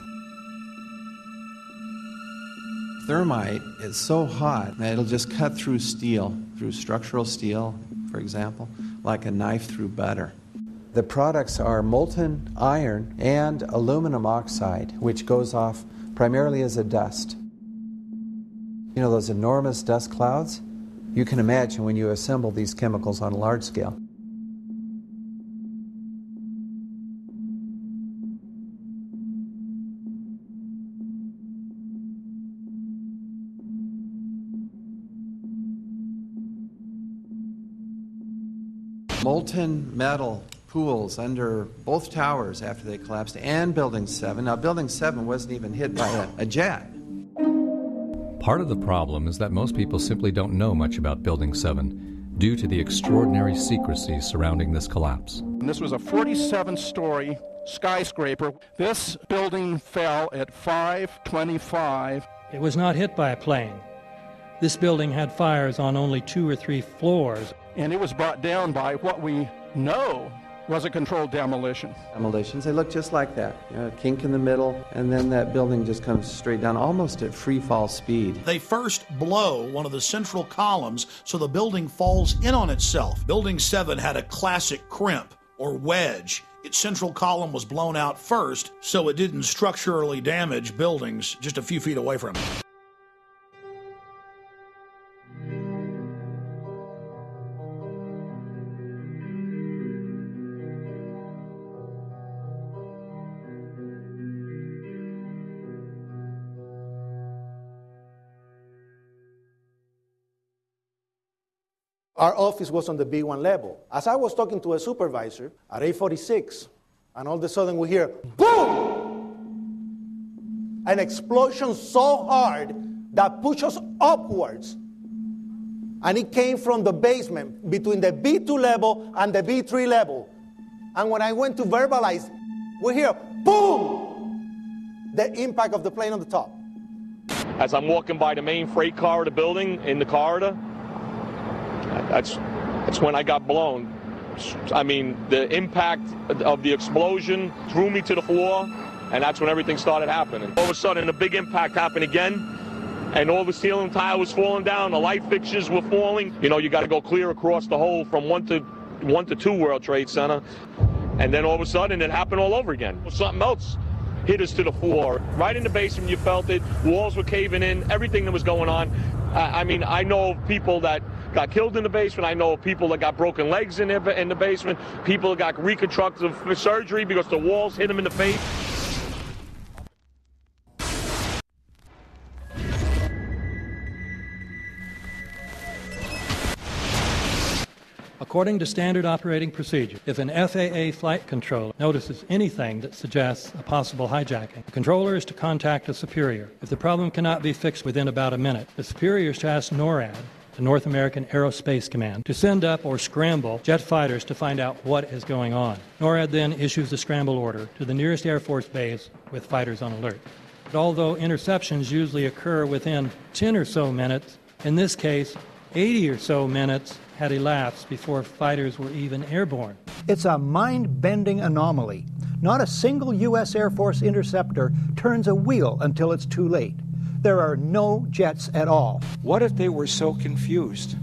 Thermite is so hot that it'll just cut through steel, through structural steel, for example, like a knife through butter. The products are molten iron and aluminum oxide, which goes off primarily as a dust. You know those enormous dust clouds? You can imagine when you assemble these chemicals on a large scale. Molten metal pools under both towers after they collapsed, and Building 7. Now, Building 7 wasn't even hit by a jet. Part of the problem is that most people simply don't know much about Building 7 due to the extraordinary secrecy surrounding this collapse. And this was a 47-story skyscraper. This building fell at 5:25. It was not hit by a plane. This building had fires on only 2 or 3 floors. And it was brought down by what we know was a controlled demolition. Demolitions, they look just like that. You know, a kink in the middle, and then that building just comes straight down, almost at free fall speed. They first blow one of the central columns so the building falls in on itself. Building 7 had a classic crimp or wedge. Its central column was blown out first, so it didn't structurally damage buildings just a few feet away from it. Our office was on the B1 level. As I was talking to a supervisor at 8:46, and all of a sudden we hear, boom! An explosion so hard that pushed us upwards. And it came from the basement between the B2 level and the B3 level. And when I went to verbalize, we hear, boom! The impact of the plane on the top. As I'm walking by the main freight corridor building in the corridor, that's when I got blown. I mean, the impact of the explosion threw me to the floor, and that's when everything started happening. All of a sudden, a big impact happened again, and all the ceiling tile was falling down, the light fixtures were falling. You know, you got to go clear across the whole from 1 to 2 World Trade Center, and then all of a sudden, it happened all over again. Something else hit us to the floor. Right in the basement, you felt it. Walls were caving in, everything that was going on. I mean, I know of people that got killed in the basement. I know of people that got broken legs in the basement. People that got reconstructive surgery because the walls hit them in the face. According to standard operating procedure, if an FAA flight controller notices anything that suggests a possible hijacking, the controller is to contact a superior. If the problem cannot be fixed within about a minute, the superior is to ask NORAD, the North American Aerospace Command, to send up or scramble jet fighters to find out what is going on. NORAD then issues the scramble order to the nearest Air Force base with fighters on alert. But although interceptions usually occur within 10 or so minutes, in this case, 80 or so minutes had elapsed before fighters were even airborne. It's a mind-bending anomaly. Not a single U.S. Air Force interceptor turns a wheel until it's too late. There are no jets at all. What if they were so confused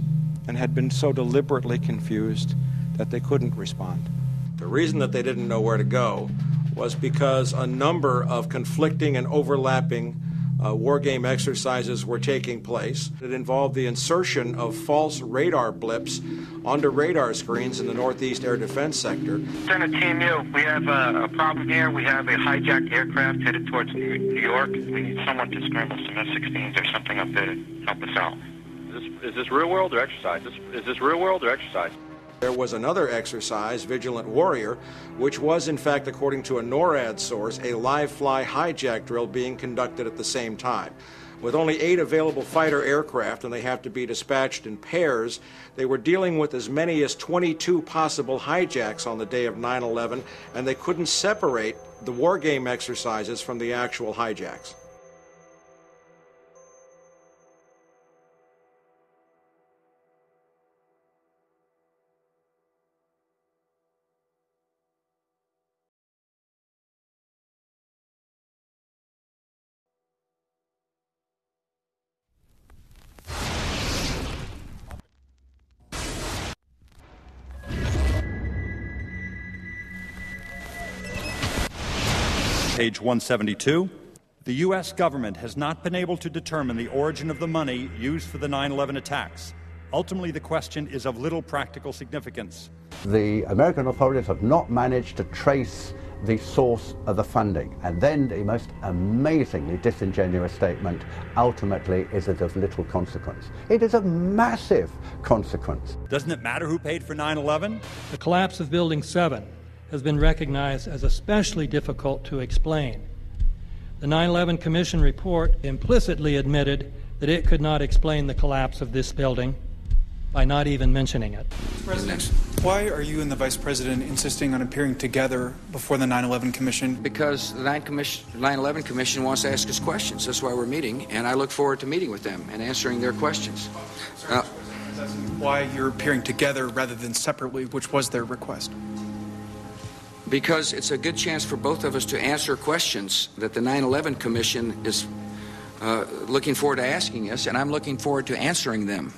and had been so deliberately confused that they couldn't respond? The reason that they didn't know where to go was because a number of conflicting and overlapping war game exercises were taking place. It involved the insertion of false radar blips onto radar screens in the Northeast Air Defense Sector. Center Team U, we have a problem here. We have a hijacked aircraft headed towards New York. We need someone to scramble some F-16s or something up there to help us out. Is this real world or exercise? Is this real world or exercise? There was another exercise, Vigilant Warrior, which was, in fact, according to a NORAD source, a live-fly hijack drill being conducted at the same time. With only 8 available fighter aircraft, and they have to be dispatched in pairs, they were dealing with as many as 22 possible hijacks on the day of 9/11, and they couldn't separate the war game exercises from the actual hijacks. Page 172. The U.S. government has not been able to determine the origin of the money used for the 9/11 attacks. Ultimately, the question is of little practical significance. The American authorities have not managed to trace the source of the funding. And then the most amazingly disingenuous statement, ultimately, is it of little consequence. It is of massive consequence. Doesn't it matter who paid for 9/11? The collapse of Building 7 has been recognized as especially difficult to explain. The 9/11 Commission report implicitly admitted that it could not explain the collapse of this building by not even mentioning it. President, why are you and the Vice President insisting on appearing together before the 9/11 Commission? Because the 9/11 Commission wants to ask us questions. That's why we're meeting, and I look forward to meeting with them and answering their questions. Why you're appearing together rather than separately, which was their request? Because it's a good chance for both of us to answer questions that the 9/11 Commission is looking forward to asking us, and I'm looking forward to answering them.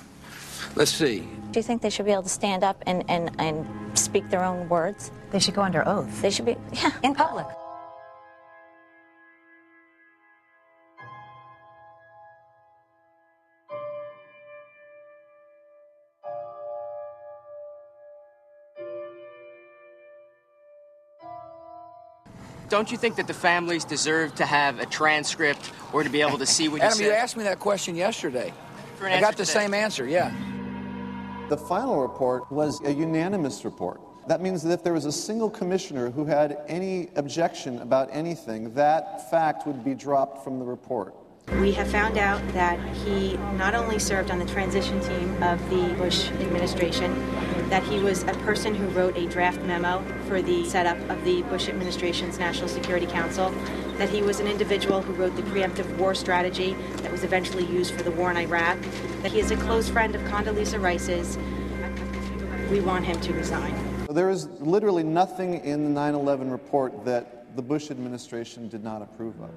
Let's see. Do you think they should be able to stand up and speak their own words? They should go under oath. They should be, yeah. In public. Don't you think that the families deserve to have a transcript or to be able to see what you Adam, said? you asked me that question yesterday. I got the same answer, yeah. The final report was a unanimous report. That means that if there was a single commissioner who had any objection about anything, that fact would be dropped from the report. We have found out that he not only served on the transition team of the Bush administration, that he was a person who wrote a draft memo for the setup of the Bush administration's National Security Council, that he was an individual who wrote the preemptive war strategy that was eventually used for the war in Iraq, that he is a close friend of Condoleezza Rice's. We want him to resign. There is literally nothing in the 9/11 report that the Bush administration did not approve of.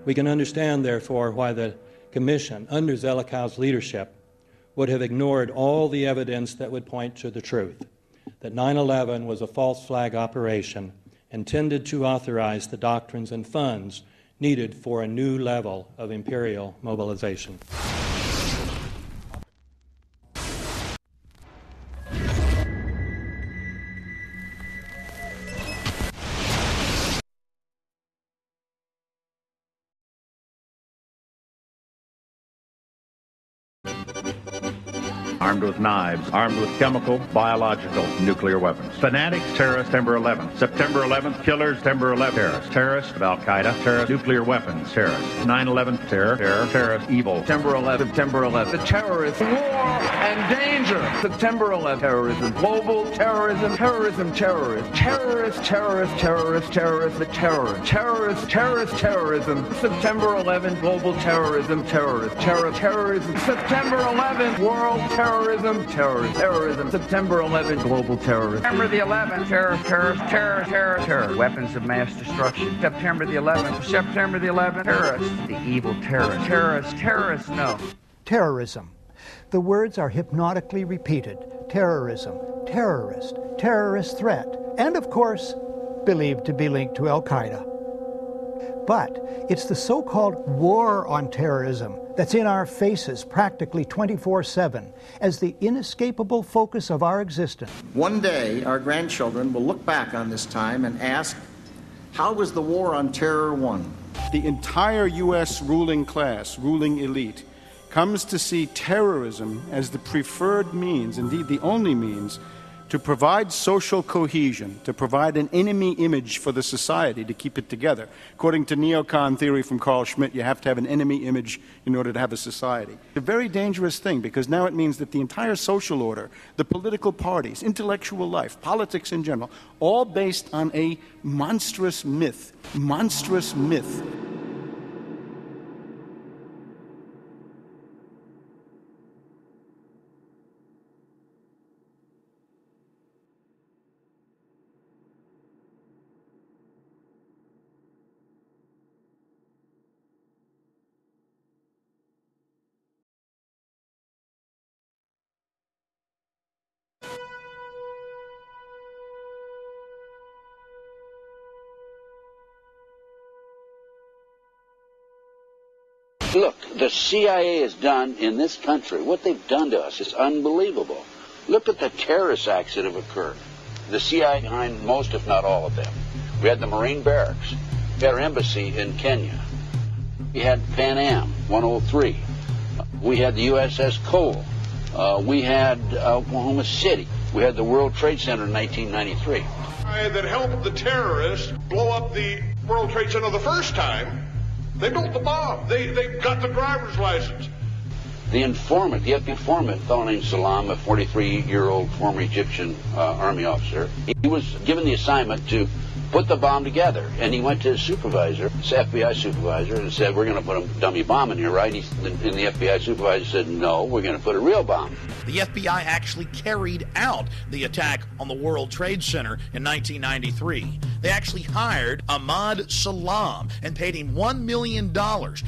We can understand, therefore, why the Commission, under Zelikow's leadership, would have ignored all the evidence that would point to the truth, that 9/11 was a false flag operation intended to authorize the doctrines and funds needed for a new level of imperial mobilization. armed with knives, armed with chemical, biological, nuclear weapons. Fanatics, terrorists, September 11th. September 11th, killers, September 11th, terrorists. Terrorists of Al-Qaeda, terrorists, nuclear weapons, terrorists. 9/11, terror, terrorist, evil. September 11th, September 11th. The terrorists, war and danger. September 11th, terrorism, global terrorism, terrorism, terrorists. Terrorists, terrorists, terrorists, terrorists, the terror. Terrorists, terrorist, terrorism. September 11th, global terrorism, terrorist, terrorism. September 11th, world terrorism, terrorism. September 11th, global terrorism. September the 11th, terror. Weapons of mass destruction. September the 11th, terrorists. The evil terrorists, no. Terrorism. The words are hypnotically repeated. Terrorism, terrorist, terrorist threat, and of course, believed to be linked to Al-Qaeda. But it's the so-called war on terrorism that's in our faces practically 24/7 as the inescapable focus of our existence. One day, our grandchildren will look back on this time and ask, how was the war on terror won? The entire U.S. ruling class, ruling elite, comes to see terrorism as the preferred means, indeed the only means, to provide social cohesion, to provide an enemy image for the society to keep it together. According to neocon theory from Carl Schmitt, you have to have an enemy image in order to have a society. It's a very dangerous thing because now it means that the entire social order, the political parties, intellectual life, politics in general, all based on a monstrous myth. Look, the CIA has done in this country, what they've done to us is unbelievable. Look at the terrorist acts that have occurred. The CIA behind most, if not all of them. We had the Marine barracks. We had our embassy in Kenya. We had Pan Am 103. We had the USS Cole. We had Oklahoma City. We had the World Trade Center in 1993. That helped the terrorists blow up the World Trade Center the first time. They built the bomb. They got the driver's license. The informant, the FBI informant, a fellow named Salam, a 43-year-old former Egyptian army officer, he was given the assignment to put the bomb together. And he went to his supervisor, his FBI supervisor, and said, we're going to put a dummy bomb in here, right? And the FBI supervisor said, no, we're going to put a real bomb. The FBI actually carried out the attack on the World Trade Center in 1993. They actually hired Ahmad Salam and paid him $1 million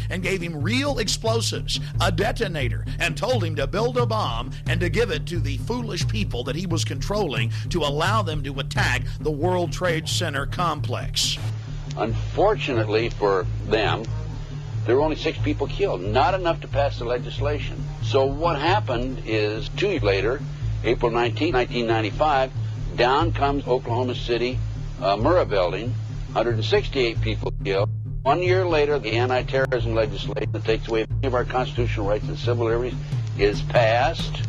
and gave him real explosives, a detonator, and told him to build a bomb and to give it to the foolish people that he was controlling to allow them to attack the World Trade Center complex. Unfortunately for them, there were only 6 people killed, not enough to pass the legislation. So what happened is 2 years later, April 19, 1995, down comes Oklahoma City Murrah building, 168 people killed. 1 year later, the anti-terrorism legislation that takes away many of our constitutional rights and civil liberties is passed.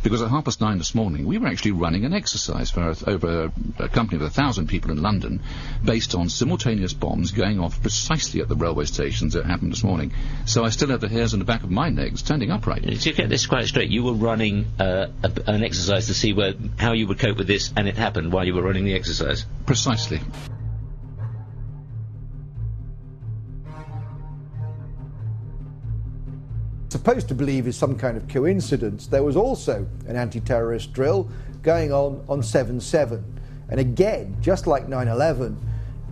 Because at 9:30 this morning, we were actually running an exercise for over a company of 1,000 people in London, based on simultaneous bombs going off precisely at the railway stations that happened this morning. So I still have the hairs on the back of my neck standing upright. To get this quite straight, you were running an exercise to see how you would cope with this, and it happened while you were running the exercise? Precisely. Supposed to believe is some kind of coincidence, there was also an anti-terrorist drill going on 7/7. And again, just like 9/11,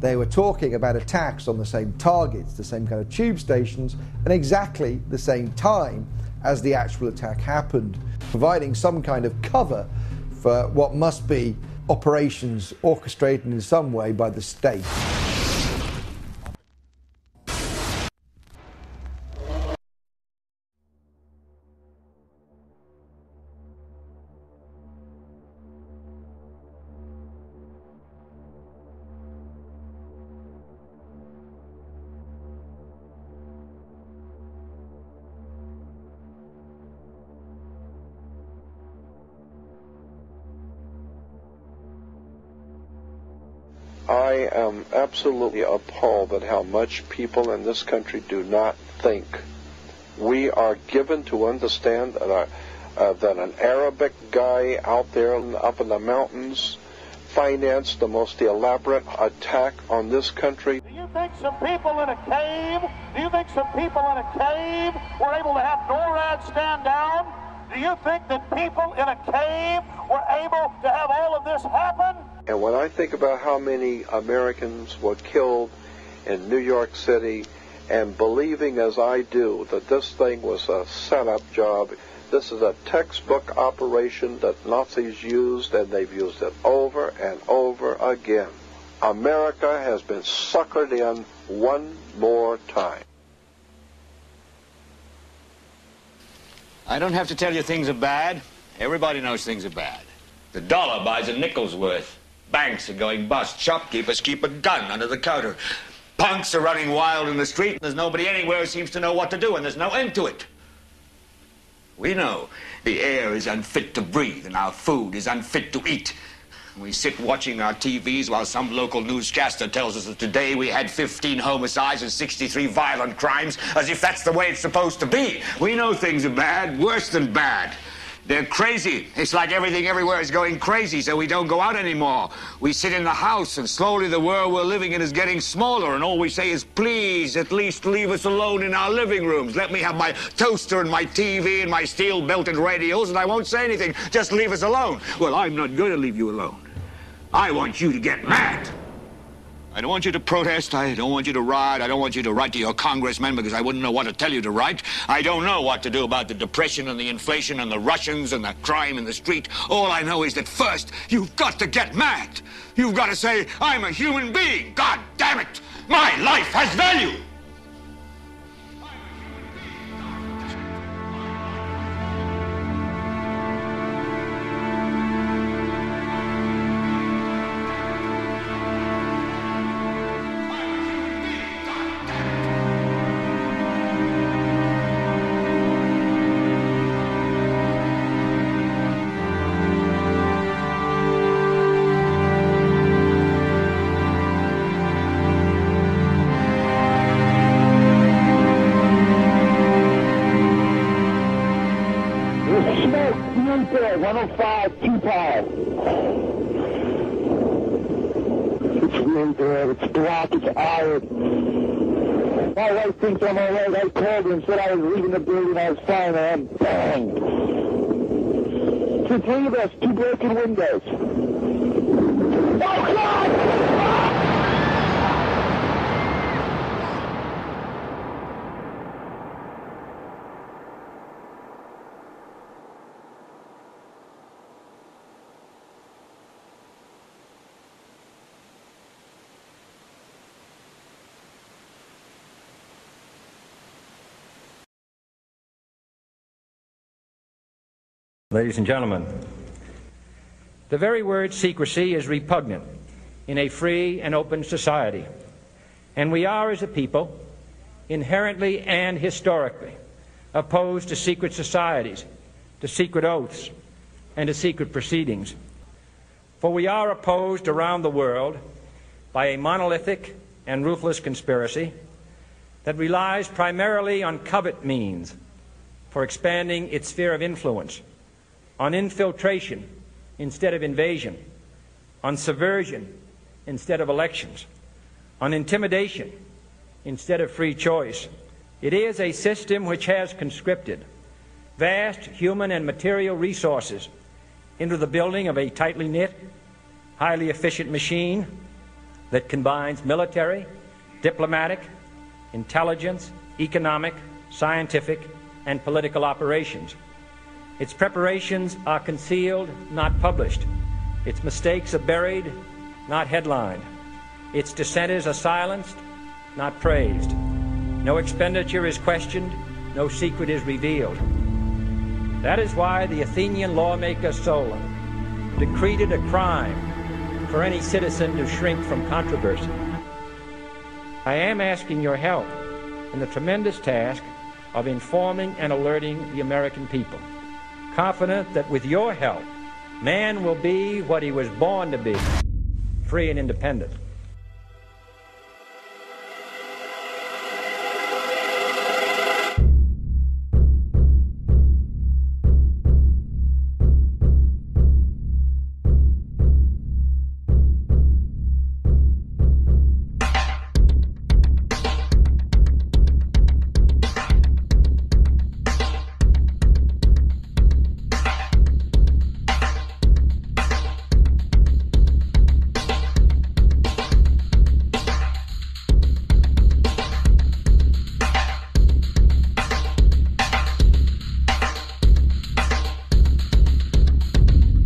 they were talking about attacks on the same targets, the same kind of tube stations, and exactly the same time as the actual attack happened, providing some kind of cover for what must be operations orchestrated in some way by the state. I am absolutely appalled at how much people in this country do not think. We are given to understand that, that an Arabic guy out there up in the mountains financed the most elaborate attack on this country. Do you think some people in a cave, were able to have NORAD stand down? Do you think that people in a cave were able to have all of this happen? And when I think about how many Americans were killed in New York City, and believing as I do that this thing was a setup job, this is a textbook operation that Nazis used, and they've used it over and over again. America has been suckered in one more time. I don't have to tell you things are bad. Everybody knows things are bad. The dollar buys a nickel's worth. Banks are going bust. Shopkeepers keep a gun under the counter. Punks are running wild in the street. There's nobody anywhere who seems to know what to do, and there's no end to it. We know the air is unfit to breathe, and our food is unfit to eat. We sit watching our TVs while some local newscaster tells us that today we had 15 homicides and 63 violent crimes, as if that's the way it's supposed to be. We know things are bad, worse than bad. They're crazy. It's like everything everywhere is going crazy, so we don't go out anymore. We sit in the house, and slowly the world we're living in is getting smaller, and all we say is, please, at least leave us alone in our living rooms. Let me have my toaster and my TV and my steel-belted radios, and I won't say anything. Just leave us alone. Well, I'm not going to leave you alone. I want you to get mad. I don't want you to protest. I don't want you to riot. I don't want you to write to your congressmen because I wouldn't know what to tell you to write. I don't know what to do about the depression and the inflation and the Russians and the crime in the street. All I know is that first, you've got to get mad. You've got to say, I'm a human being. God damn it. My life has value. My wife thinks I'm all right. I called her and said I was leaving the building. I was fine, and bang. It's the three of us, 2 broken windows. Oh, God! Ladies and gentlemen, the very word secrecy is repugnant in a free and open society, and we are, as a people, inherently and historically opposed to secret societies, to secret oaths, and to secret proceedings. For we are opposed around the world by a monolithic and ruthless conspiracy that relies primarily on covert means for expanding its sphere of influence, on infiltration instead of invasion, on subversion instead of elections, on intimidation instead of free choice. It is a system which has conscripted vast human and material resources into the building of a tightly knit, highly efficient machine that combines military, diplomatic, intelligence, economic, scientific, and political operations. Its preparations are concealed, not published. Its mistakes are buried, not headlined. Its dissenters are silenced, not praised. No expenditure is questioned, no secret is revealed. That is why the Athenian lawmaker Solon decreed it a crime for any citizen to shrink from controversy. I am asking your help in the tremendous task of informing and alerting the American people, confident that with your help, man will be what he was born to be, free and independent.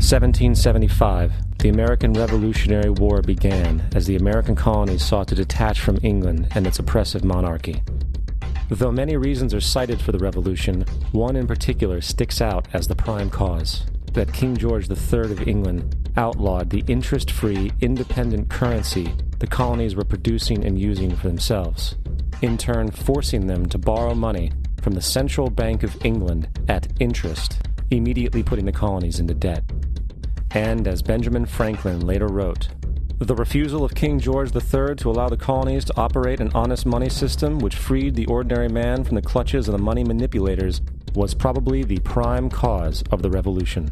(1775), the American Revolutionary War began as the American colonies sought to detach from England and its oppressive monarchy. Though many reasons are cited for the revolution, one in particular sticks out as the prime cause: that King George III of England outlawed the interest-free, independent currency the colonies were producing and using for themselves, in turn forcing them to borrow money from the Central Bank of England at interest, immediately putting the colonies into debt. And, as Benjamin Franklin later wrote, the refusal of King George III to allow the colonies to operate an honest money system which freed the ordinary man from the clutches of the money manipulators was probably the prime cause of the Revolution.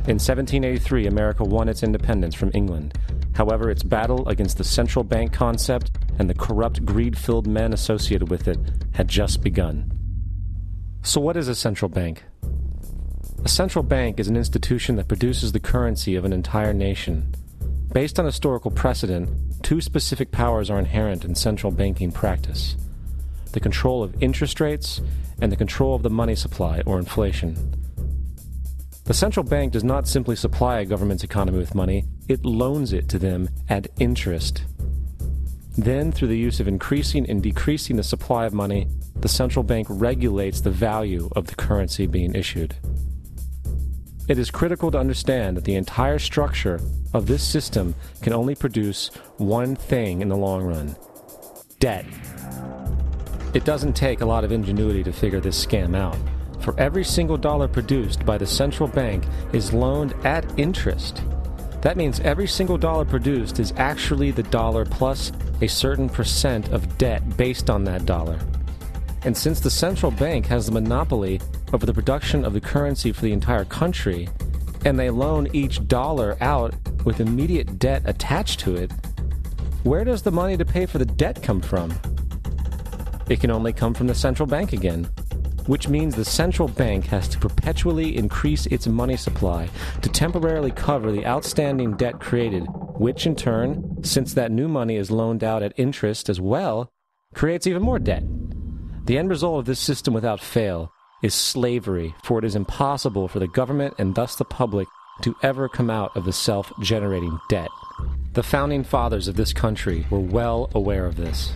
In 1783, America won its independence from England. However, its battle against the central bank concept and the corrupt, greed-filled men associated with it had just begun. So what is a central bank? A central bank is an institution that produces the currency of an entire nation. Based on historical precedent, two specific powers are inherent in central banking practice: the control of interest rates and the control of the money supply, or inflation. The central bank does not simply supply a government's economy with money, it loans it to them at interest. Then, through the use of increasing and decreasing the supply of money, the central bank regulates the value of the currency being issued. It is critical to understand that the entire structure of this system can only produce one thing in the long run: debt. It doesn't take a lot of ingenuity to figure this scam out. For every single dollar produced by the central bank is loaned at interest. That means every single dollar produced is actually the dollar plus a certain percent of debt based on that dollar. And since the central bank has the monopoly over the production of the currency for the entire country, and they loan each dollar out with immediate debt attached to it, where does the money to pay for the debt come from? It can only come from the central bank again, which means the central bank has to perpetually increase its money supply to temporarily cover the outstanding debt created, which in turn, since that new money is loaned out at interest as well, creates even more debt. The end result of this system without fail is slavery, for it is impossible for the government and thus the public to ever come out of the self-generating debt. The founding fathers of this country were well aware of this.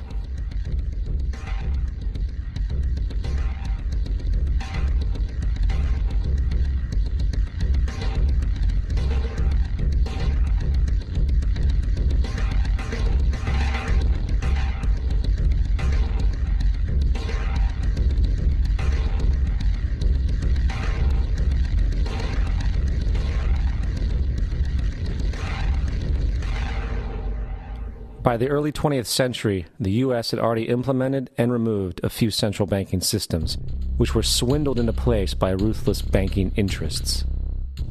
By the early 20th century, the U.S. had already implemented and removed a few central banking systems, which were swindled into place by ruthless banking interests.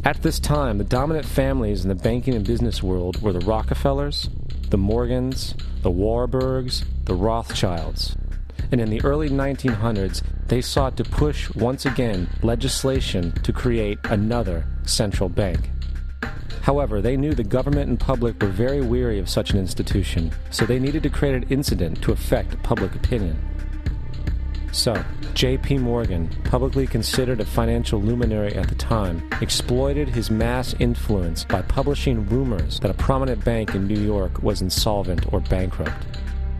At this time, the dominant families in the banking and business world were the Rockefellers, the Morgans, the Warburgs, the Rothschilds. And in the early 1900s, they sought to push once again legislation to create another central bank. However, they knew the government and public were very weary of such an institution, so they needed to create an incident to affect public opinion. So, J.P. Morgan, publicly considered a financial luminary at the time, exploited his mass influence by publishing rumors that a prominent bank in New York was insolvent or bankrupt.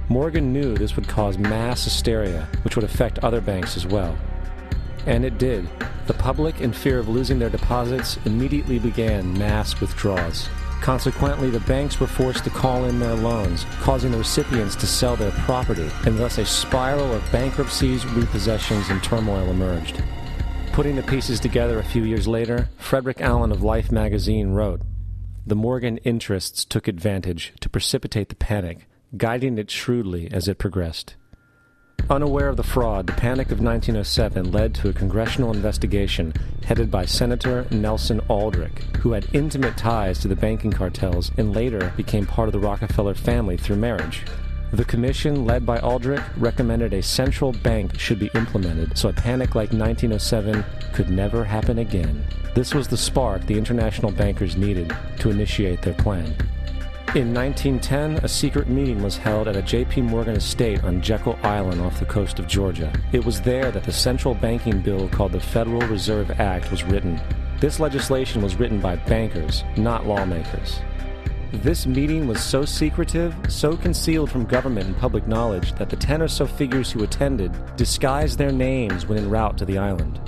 Morgan knew this would cause mass hysteria, which would affect other banks as well. And it did. The public, in fear of losing their deposits, immediately began mass withdrawals. Consequently, the banks were forced to call in their loans, causing the recipients to sell their property, and thus a spiral of bankruptcies, repossessions, and turmoil emerged. Putting the pieces together a few years later, Frederick Allen of Life magazine wrote, "The Morgan interests took advantage to precipitate the panic, guiding it shrewdly as it progressed." Unaware of the fraud, the Panic of 1907 led to a congressional investigation headed by Senator Nelson Aldrich, who had intimate ties to the banking cartels and later became part of the Rockefeller family through marriage. The commission, led by Aldrich, recommended a central bank should be implemented so a panic like 1907 could never happen again. This was the spark the international bankers needed to initiate their plan. In 1910, a secret meeting was held at a J.P. Morgan estate on Jekyll Island off the coast of Georgia. It was there that the central banking bill called the Federal Reserve Act was written. This legislation was written by bankers, not lawmakers. This meeting was so secretive, so concealed from government and public knowledge that the 10 or so figures who attended disguised their names when en route to the island.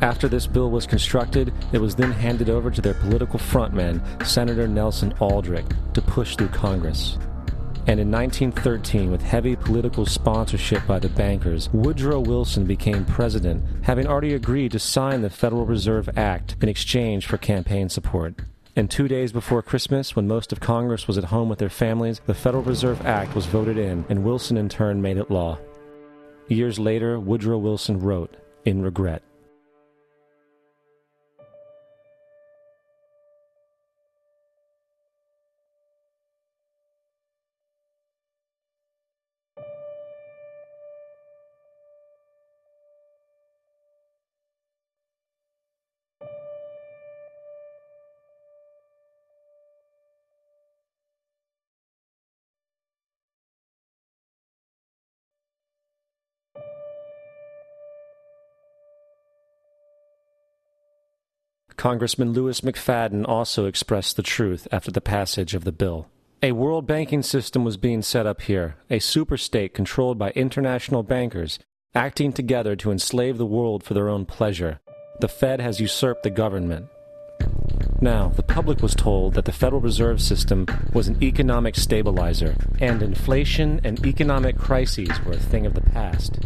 After this bill was constructed, it was then handed over to their political frontman, Senator Nelson Aldrich, to push through Congress. And in 1913, with heavy political sponsorship by the bankers, Woodrow Wilson became president, having already agreed to sign the Federal Reserve Act in exchange for campaign support. And 2 days before Christmas, when most of Congress was at home with their families, the Federal Reserve Act was voted in, and Wilson in turn made it law. Years later, Woodrow Wilson wrote, in regret, Congressman Louis McFadden also expressed the truth after the passage of the bill. A world banking system was being set up here, a superstate controlled by international bankers, acting together to enslave the world for their own pleasure. The Fed has usurped the government. Now, the public was told that the Federal Reserve System was an economic stabilizer, and inflation and economic crises were a thing of the past.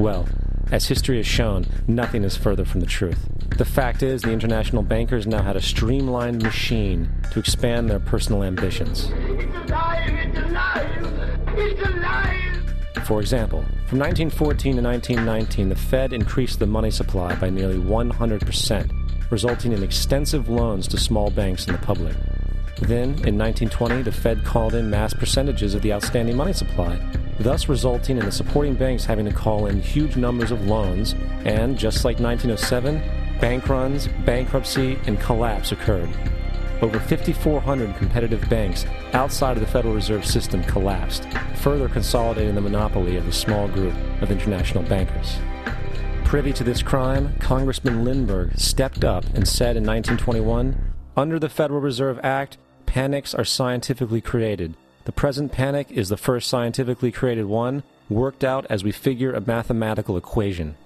Well, as history has shown, nothing is further from the truth. The fact is, the international bankers now had a streamlined machine to expand their personal ambitions. It's alive! It's alive! It's alive! For example, from 1914 to 1919, the Fed increased the money supply by nearly 100%, resulting in extensive loans to small banks and the public. Then, in 1920, the Fed called in mass percentages of the outstanding money supply, thus resulting in the supporting banks having to call in huge numbers of loans, and, just like 1907, bank runs, bankruptcy, and collapse occurred. Over 5,400 competitive banks outside of the Federal Reserve System collapsed, further consolidating the monopoly of a small group of international bankers. Privy to this crime, Congressman Lindbergh stepped up and said in 1921, "Under the Federal Reserve Act, panics are scientifically created. The present panic is the first scientifically created one, worked out as we figure a mathematical equation."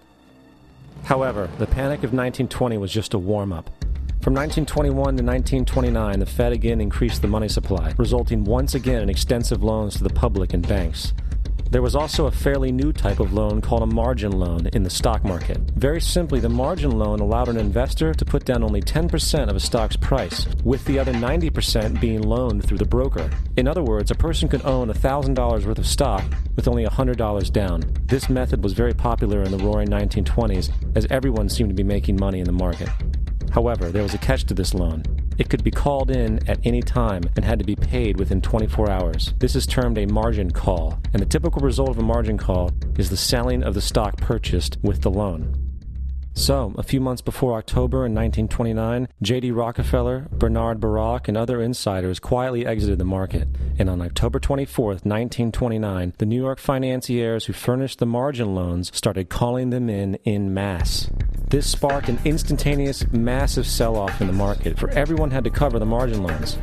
However, the panic of 1920 was just a warm-up. From 1921 to 1929, the Fed again increased the money supply, resulting once again in extensive loans to the public and banks. There was also a fairly new type of loan called a margin loan in the stock market. Very simply, the margin loan allowed an investor to put down only 10% of a stock's price, with the other 90% being loaned through the broker. In other words, a person could own $1,000 worth of stock with only $100 down. This method was very popular in the roaring 1920s, as everyone seemed to be making money in the market. However, there was a catch to this loan. It could be called in at any time and had to be paid within 24 hours. This is termed a margin call, and the typical result of a margin call is the selling of the stock purchased with the loan. So, a few months before October in 1929, J.D. Rockefeller, Bernard Baruch, and other insiders quietly exited the market. And on October 24th, 1929, the New York financiers who furnished the margin loans started calling them in masse. This sparked an instantaneous, massive sell-off in the market, for everyone had to cover the margin loans.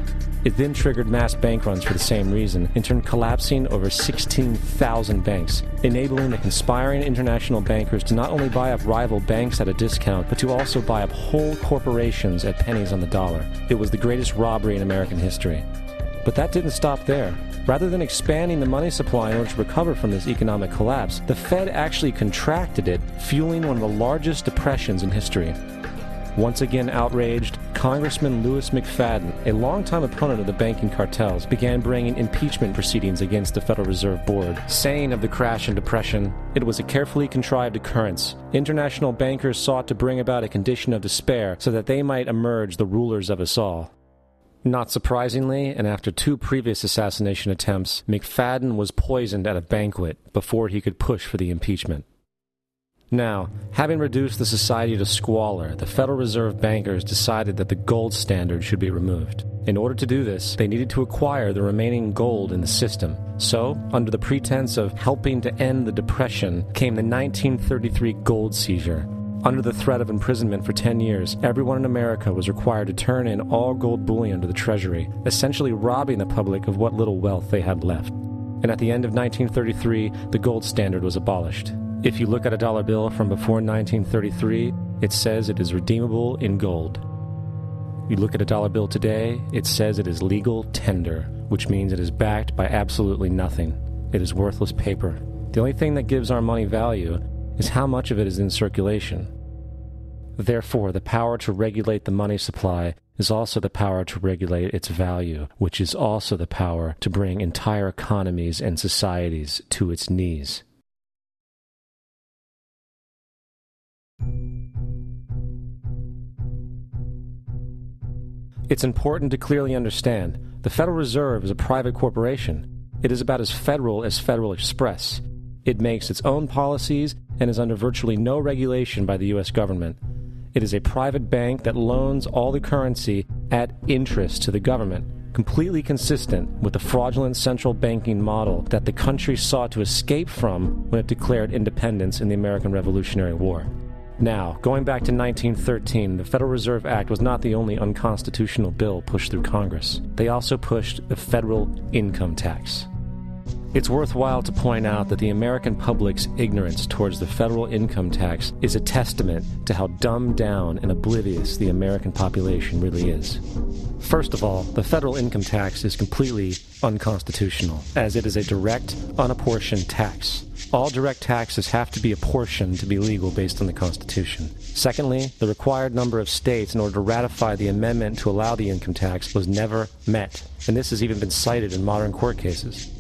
It then triggered mass bank runs for the same reason, in turn collapsing over 16,000 banks, enabling the conspiring international bankers to not only buy up rival banks at a discount, but to also buy up whole corporations at pennies on the dollar. It was the greatest robbery in American history. But that didn't stop there. Rather than expanding the money supply in order to recover from this economic collapse, the Fed actually contracted it, fueling one of the largest depressions in history. Once again outraged, Congressman Louis McFadden, a longtime opponent of the banking cartels, began bringing impeachment proceedings against the Federal Reserve Board, saying of the crash and depression, it was a carefully contrived occurrence. International bankers sought to bring about a condition of despair so that they might emerge the rulers of us all. Not surprisingly, and after 2 previous assassination attempts, McFadden was poisoned at a banquet before he could push for the impeachment. Now, having reduced the society to squalor, the Federal Reserve bankers decided that the gold standard should be removed. In order to do this, they needed to acquire the remaining gold in the system. So, under the pretense of helping to end the Depression, came the 1933 gold seizure. Under the threat of imprisonment for 10 years, everyone in America was required to turn in all gold bullion to the Treasury, essentially robbing the public of what little wealth they had left. And at the end of 1933, the gold standard was abolished. If you look at a dollar bill from before 1933, it says it is redeemable in gold. You look at a dollar bill today, it says it is legal tender, which means it is backed by absolutely nothing. It is worthless paper. The only thing that gives our money value is how much of it is in circulation. Therefore, the power to regulate the money supply is also the power to regulate its value, which is also the power to bring entire economies and societies to its knees. It's important to clearly understand the Federal Reserve is a private corporation. It is about as Federal as Federal Express. It makes its own policies and is under virtually no regulation by the U.S. government. It is a private bank that loans all the currency at interest to the government, completely consistent with the fraudulent central banking model that the country sought to escape from when it declared independence in the American Revolutionary War. Now, going back to 1913, the Federal Reserve Act was not the only unconstitutional bill pushed through Congress. They also pushed the federal income tax. It's worthwhile to point out that the American public's ignorance towards the federal income tax is a testament to how dumbed down and oblivious the American population really is. First of all, the federal income tax is completely unconstitutional, as it is a direct, unapportioned tax. All direct taxes have to be apportioned to be legal based on the Constitution. Secondly, the required number of states in order to ratify the amendment to allow the income tax was never met, and this has even been cited in modern court cases.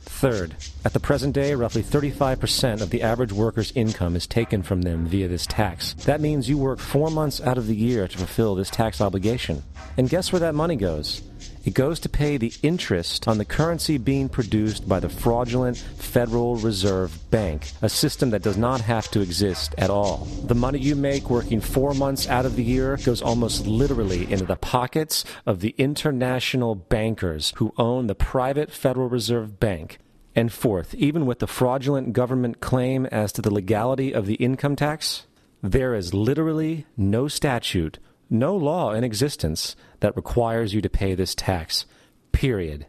Third, at the present day, roughly 35% of the average worker's income is taken from them via this tax. That means you work 4 months out of the year to fulfill this tax obligation. And guess where that money goes? It goes to pay the interest on the currency being produced by the fraudulent Federal Reserve Bank, a system that does not have to exist at all. The money you make working 4 months out of the year goes almost literally into the pockets of the international bankers who own the private Federal Reserve Bank. And fourth, even with the fraudulent government claim as to the legality of the income tax, there is literally no statute, no law in existence that requires you to pay this tax, period.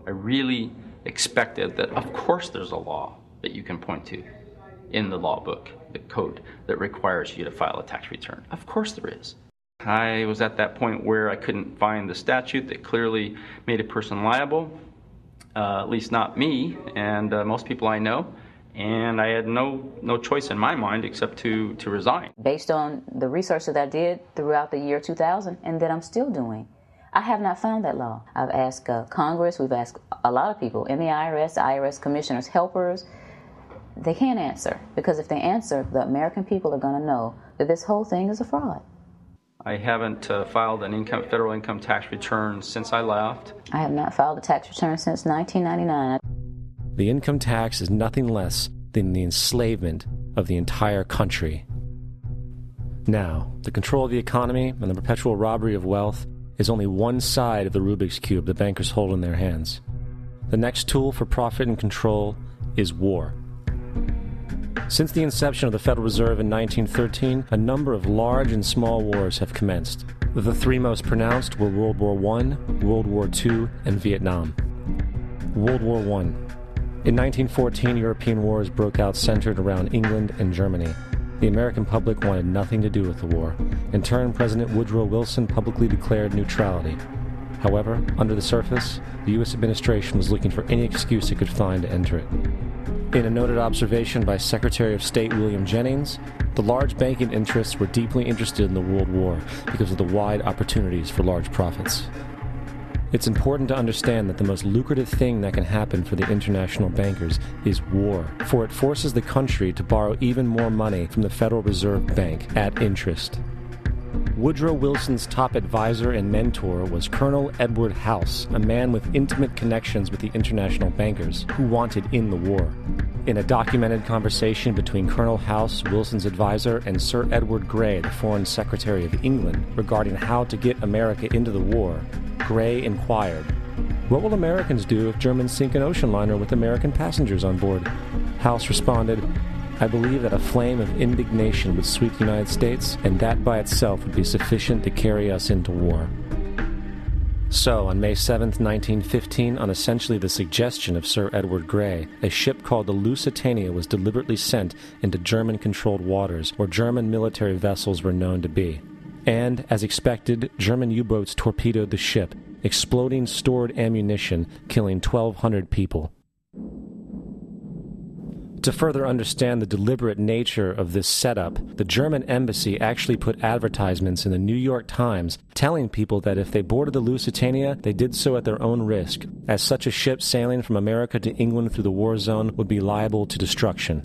I really expected that, of course, there's a law that you can point to in the law book, the code, that requires you to file a tax return. Of course there is. I was at that point where I couldn't find the statute that clearly made a person liable. At least not me and most people I know, and I had no choice in my mind except to resign. Based on the research that I did throughout the year 2000 and that I'm still doing, I have not found that law. I've asked Congress, we've asked a lot of people in the IRS commissioners, helpers. They can't answer, because if they answer, the American people are going to know that this whole thing is a fraud. I haven't filed an federal income tax return since I left. I have not filed a tax return since 1999. The income tax is nothing less than the enslavement of the entire country. Now, the control of the economy and the perpetual robbery of wealth is only one side of the Rubik's Cube the bankers hold in their hands. The next tool for profit and control is war. Since the inception of the Federal Reserve in 1913, a number of large and small wars have commenced. The three most pronounced were World War I, World War II, and Vietnam. World War I. In 1914, European wars broke out centered around England and Germany. The American public wanted nothing to do with the war. In turn, President Woodrow Wilson publicly declared neutrality. However, under the surface, the U.S. administration was looking for any excuse it could find to enter it. In a noted observation by Secretary of State William Jennings, the large banking interests were deeply interested in the World War because of the wide opportunities for large profits. It's important to understand that the most lucrative thing that can happen for the international bankers is war, for it forces the country to borrow even more money from the Federal Reserve Bank at interest. Woodrow Wilson's top advisor and mentor was Colonel Edward House, a man with intimate connections with the international bankers who wanted in the war. In a documented conversation between Colonel House, Wilson's advisor, and Sir Edward Grey, the Foreign Secretary of England, regarding how to get America into the war, Grey inquired, "What will Americans do if Germans sink an ocean liner with American passengers on board?" House responded, "I believe that a flame of indignation would sweep the United States, and that by itself would be sufficient to carry us into war." So, on May 7, 1915, on essentially the suggestion of Sir Edward Grey, a ship called the Lusitania was deliberately sent into German-controlled waters where German military vessels were known to be. And, as expected, German U-boats torpedoed the ship, exploding stored ammunition, killing 1,200 people. To further understand the deliberate nature of this setup, the German embassy actually put advertisements in the New York Times telling people that if they boarded the Lusitania, they did so at their own risk, as such a ship sailing from America to England through the war zone would be liable to destruction.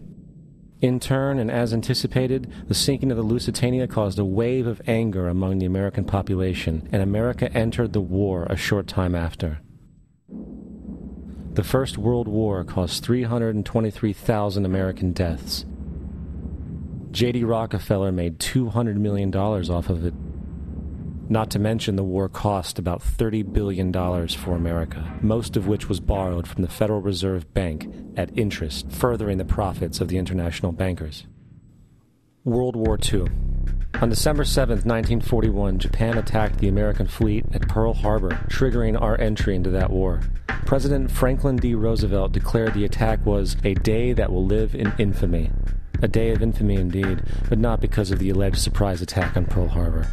In turn, and as anticipated, the sinking of the Lusitania caused a wave of anger among the American population, and America entered the war a short time after. The First World War caused 323,000 American deaths. J.D. Rockefeller made $200 million off of it. Not to mention the war cost about $30 billion for America, most of which was borrowed from the Federal Reserve Bank at interest, furthering the profits of the international bankers. World War II. On December 7, 1941, Japan attacked the American fleet at Pearl Harbor, triggering our entry into that war. President Franklin D. Roosevelt declared the attack was a day that will live in infamy. A day of infamy indeed, but not because of the alleged surprise attack on Pearl Harbor.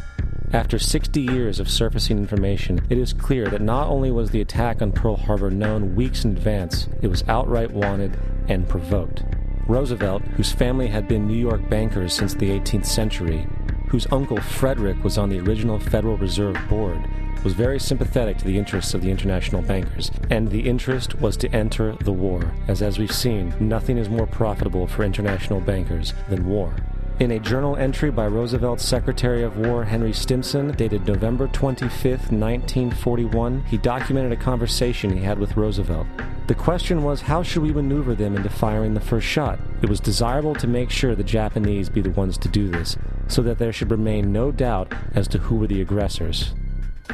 After 60 years of surfacing information, it is clear that not only was the attack on Pearl Harbor known weeks in advance, it was outright wanted and provoked. Roosevelt, whose family had been New York bankers since the 18th century, whose uncle Frederick was on the original Federal Reserve Board, was very sympathetic to the interests of the international bankers, and the interest was to enter the war, as we've seen, nothing is more profitable for international bankers than war. In a journal entry by Roosevelt's Secretary of War Henry Stimson, dated November 25, 1941, he documented a conversation he had with Roosevelt. The question was, how should we maneuver them into firing the first shot? It was desirable to make sure the Japanese be the ones to do this, so that there should remain no doubt as to who were the aggressors.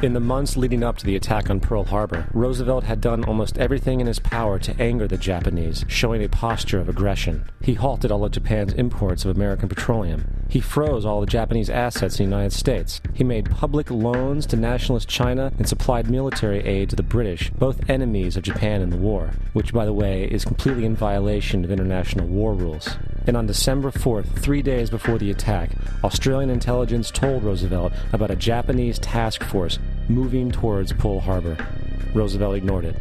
In the months leading up to the attack on Pearl Harbor, Roosevelt had done almost everything in his power to anger the Japanese, showing a posture of aggression. He halted all of Japan's imports of American petroleum. He froze all the Japanese assets in the United States. He made public loans to nationalist China and supplied military aid to the British, both enemies of Japan in the war, which, by the way, is completely in violation of international war rules. And on December 4th, 3 days before the attack, Australian intelligence told Roosevelt about a Japanese task force moving towards Pearl Harbor. Roosevelt ignored it.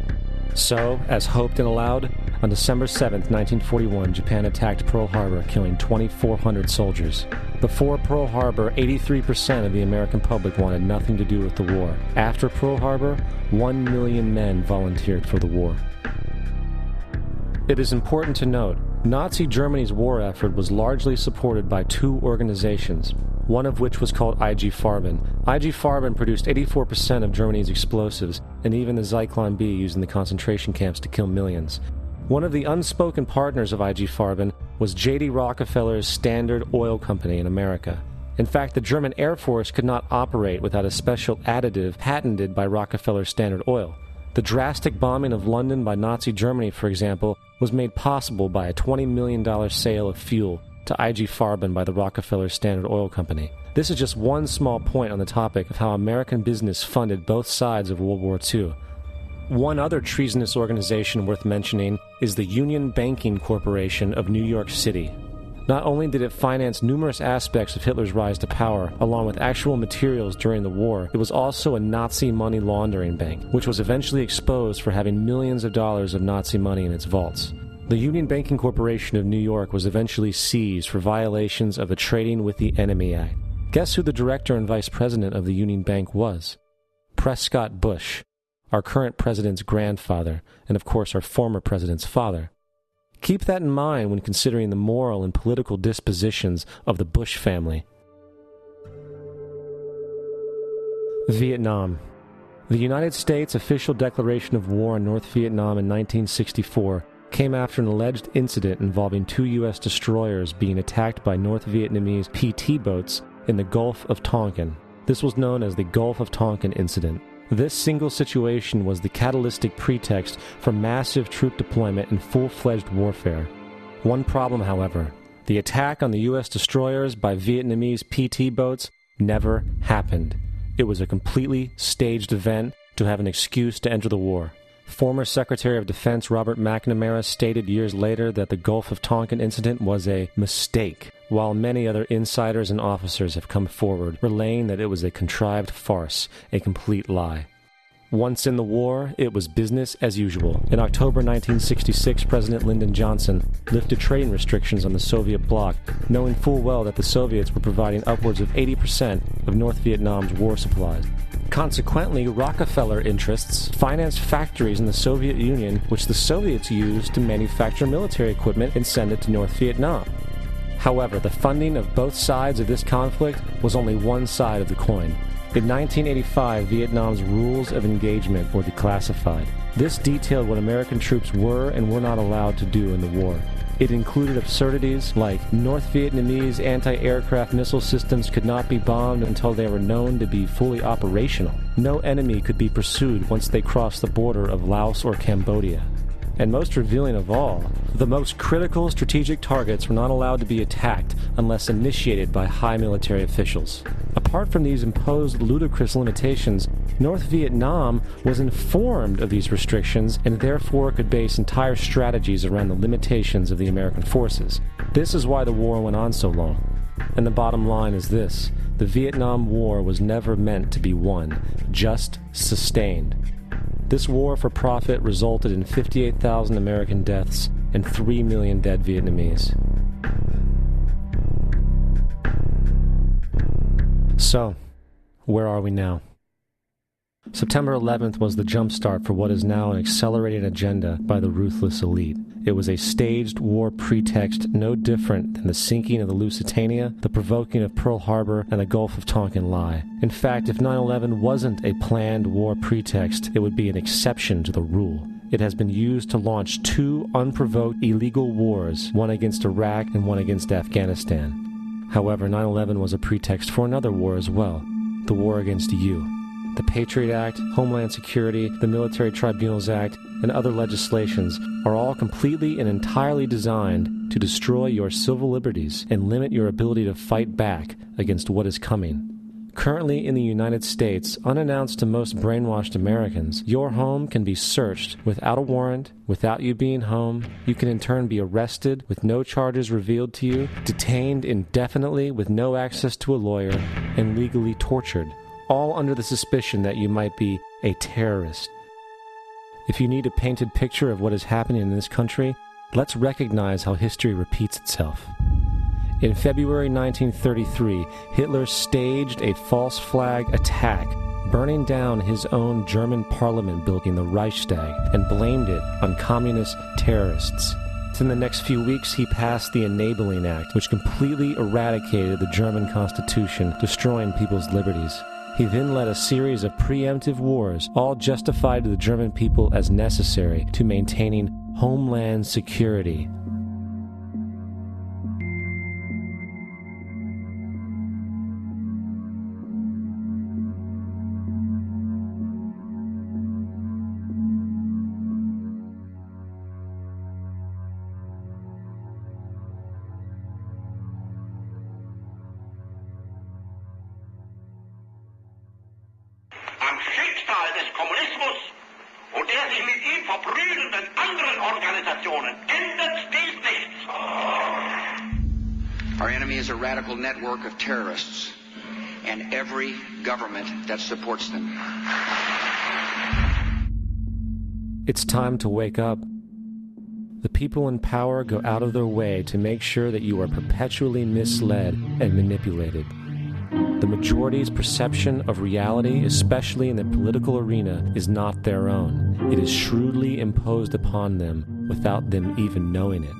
So, as hoped and allowed, on December 7th, 1941, Japan attacked Pearl Harbor, killing 2,400 soldiers. Before Pearl Harbor, 83% of the American public wanted nothing to do with the war. After Pearl Harbor, 1 million men volunteered for the war. It is important to note, Nazi Germany's war effort was largely supported by two organizations, one of which was called IG Farben. IG Farben produced 84% of Germany's explosives, and even the Zyklon B used in the concentration camps to kill millions. One of the unspoken partners of IG Farben was J.D. Rockefeller's Standard Oil Company in America. In fact, the German Air Force could not operate without a special additive patented by Rockefeller's Standard Oil. The drastic bombing of London by Nazi Germany, for example, was made possible by a $20 million sale of fuel to IG Farben by the Rockefeller Standard Oil Company. This is just one small point on the topic of how American business funded both sides of World War II. One other treasonous organization worth mentioning is the Union Banking Corporation of New York City. Not only did it finance numerous aspects of Hitler's rise to power, along with actual materials during the war, it was also a Nazi money laundering bank, which was eventually exposed for having millions of dollars of Nazi money in its vaults. The Union Banking Corporation of New York was eventually seized for violations of the Trading with the Enemy Act. Guess who the director and vice president of the Union Bank was? Prescott Bush, our current president's grandfather, and of course our former president's father. Keep that in mind when considering the moral and political dispositions of the Bush family. Vietnam. The United States' official declaration of war on North Vietnam in 1964 came after an alleged incident involving 2 U.S. destroyers being attacked by North Vietnamese PT boats in the Gulf of Tonkin. This was known as the Gulf of Tonkin Incident. This single situation was the catalytic pretext for massive troop deployment and full-fledged warfare. One problem, however, the attack on the U.S. destroyers by Vietnamese PT boats never happened. It was a completely staged event to have an excuse to enter the war. Former Secretary of Defense Robert McNamara stated years later that the Gulf of Tonkin incident was a mistake, while many other insiders and officers have come forward, relaying that it was a contrived farce, a complete lie. Once in the war, it was business as usual. In October 1966, President Lyndon Johnson lifted trading restrictions on the Soviet bloc, knowing full well that the Soviets were providing upwards of 80% of North Vietnam's war supplies. Consequently, Rockefeller interests financed factories in the Soviet Union, which the Soviets used to manufacture military equipment and send it to North Vietnam. However, the funding of both sides of this conflict was only one side of the coin. In 1985, Vietnam's rules of engagement were declassified. This detailed what American troops were and were not allowed to do in the war. It included absurdities like North Vietnamese anti-aircraft missile systems could not be bombed until they were known to be fully operational. No enemy could be pursued once they crossed the border of Laos or Cambodia. And most revealing of all, the most critical strategic targets were not allowed to be attacked unless initiated by high military officials. Apart from these imposed ludicrous limitations, North Vietnam was informed of these restrictions and therefore could base entire strategies around the limitations of the American forces. This is why the war went on so long. And the bottom line is this: the Vietnam War was never meant to be won, just sustained. This war for profit resulted in 58,000 American deaths and 3 million dead Vietnamese. So, where are we now? September 11th was the jumpstart for what is now an accelerated agenda by the ruthless elite. It was a staged war pretext no different than the sinking of the Lusitania, the provoking of Pearl Harbor, and the Gulf of Tonkin lie. In fact, if 9/11 wasn't a planned war pretext, it would be an exception to the rule. It has been used to launch 2 unprovoked illegal wars, one against Iraq and one against Afghanistan. However, 9/11 was a pretext for another war as well, the war against you. The Patriot Act, Homeland Security, the Military Tribunals Act, and other legislations are all completely and entirely designed to destroy your civil liberties and limit your ability to fight back against what is coming. Currently in the United States, unannounced to most brainwashed Americans, your home can be searched without a warrant, without you being home. You can in turn be arrested with no charges revealed to you, detained indefinitely with no access to a lawyer, and legally tortured, all under the suspicion that you might be a terrorist. If you need a painted picture of what is happening in this country, let's recognize how history repeats itself. In February 1933, Hitler staged a false flag attack, burning down his own German parliament building, the Reichstag, and blamed it on communist terrorists. In the next few weeks, he passed the Enabling Act, which completely eradicated the German Constitution, destroying people's liberties. He then led a series of preemptive wars, all justified to the German people as necessary to maintaining Homeland Security. Am Schicksal des Kommunismus und der sich mit ihm verbrüdernden anderen Organisationen ändert dies nichts. Our enemy is a radical network of terrorists and every government that supports them. It's time to wake up. The people in power go out of their way to make sure that you are perpetually misled and manipulated. The majority's perception of reality, especially in the political arena, is not their own. It is shrewdly imposed upon them without them even knowing it.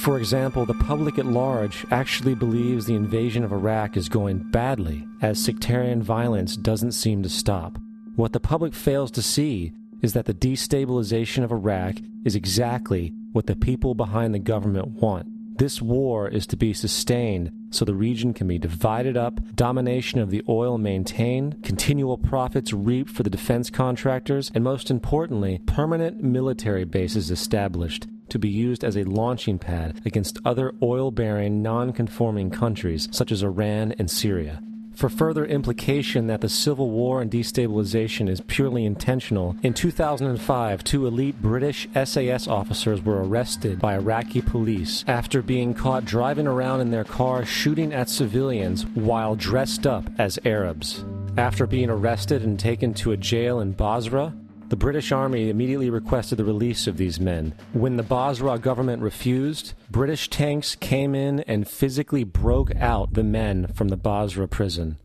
For example, the public at large actually believes the invasion of Iraq is going badly, as sectarian violence doesn't seem to stop. What the public fails to see is that the destabilization of Iraq is exactly what the people behind the government want. This war is to be sustained so the region can be divided up, domination of the oil maintained, continual profits reaped for the defense contractors, and most importantly, permanent military bases established to be used as a launching pad against other oil-bearing, non-conforming countries such as Iran and Syria. For further implication that the civil war and destabilization is purely intentional, in 2005, 2 elite British SAS officers were arrested by Iraqi police after being caught driving around in their car shooting at civilians while dressed up as Arabs. After being arrested and taken to a jail in Basra, the British Army immediately requested the release of these men. When the Basra government refused, British tanks came in and physically broke out the men from the Basra prison.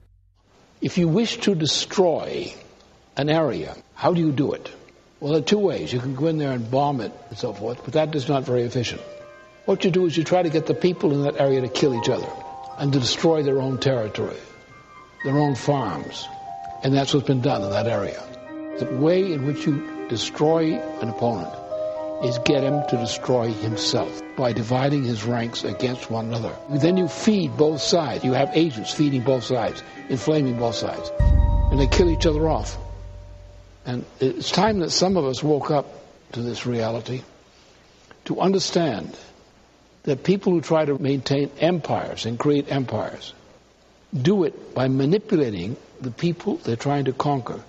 If you wish to destroy an area, how do you do it? Well, there are 2 ways. You can go in there and bomb it and so forth, but that is not very efficient. What you do is you try to get the people in that area to kill each other and to destroy their own territory, their own farms. And that's what's been done in that area. The way in which you destroy an opponent is get him to destroy himself by dividing his ranks against one another. Then you feed both sides. You have agents feeding both sides, inflaming both sides. And they kill each other off. And it's time that some of us woke up to this reality to understand that people who try to maintain empires and create empires do it by manipulating the people they're trying to conquer.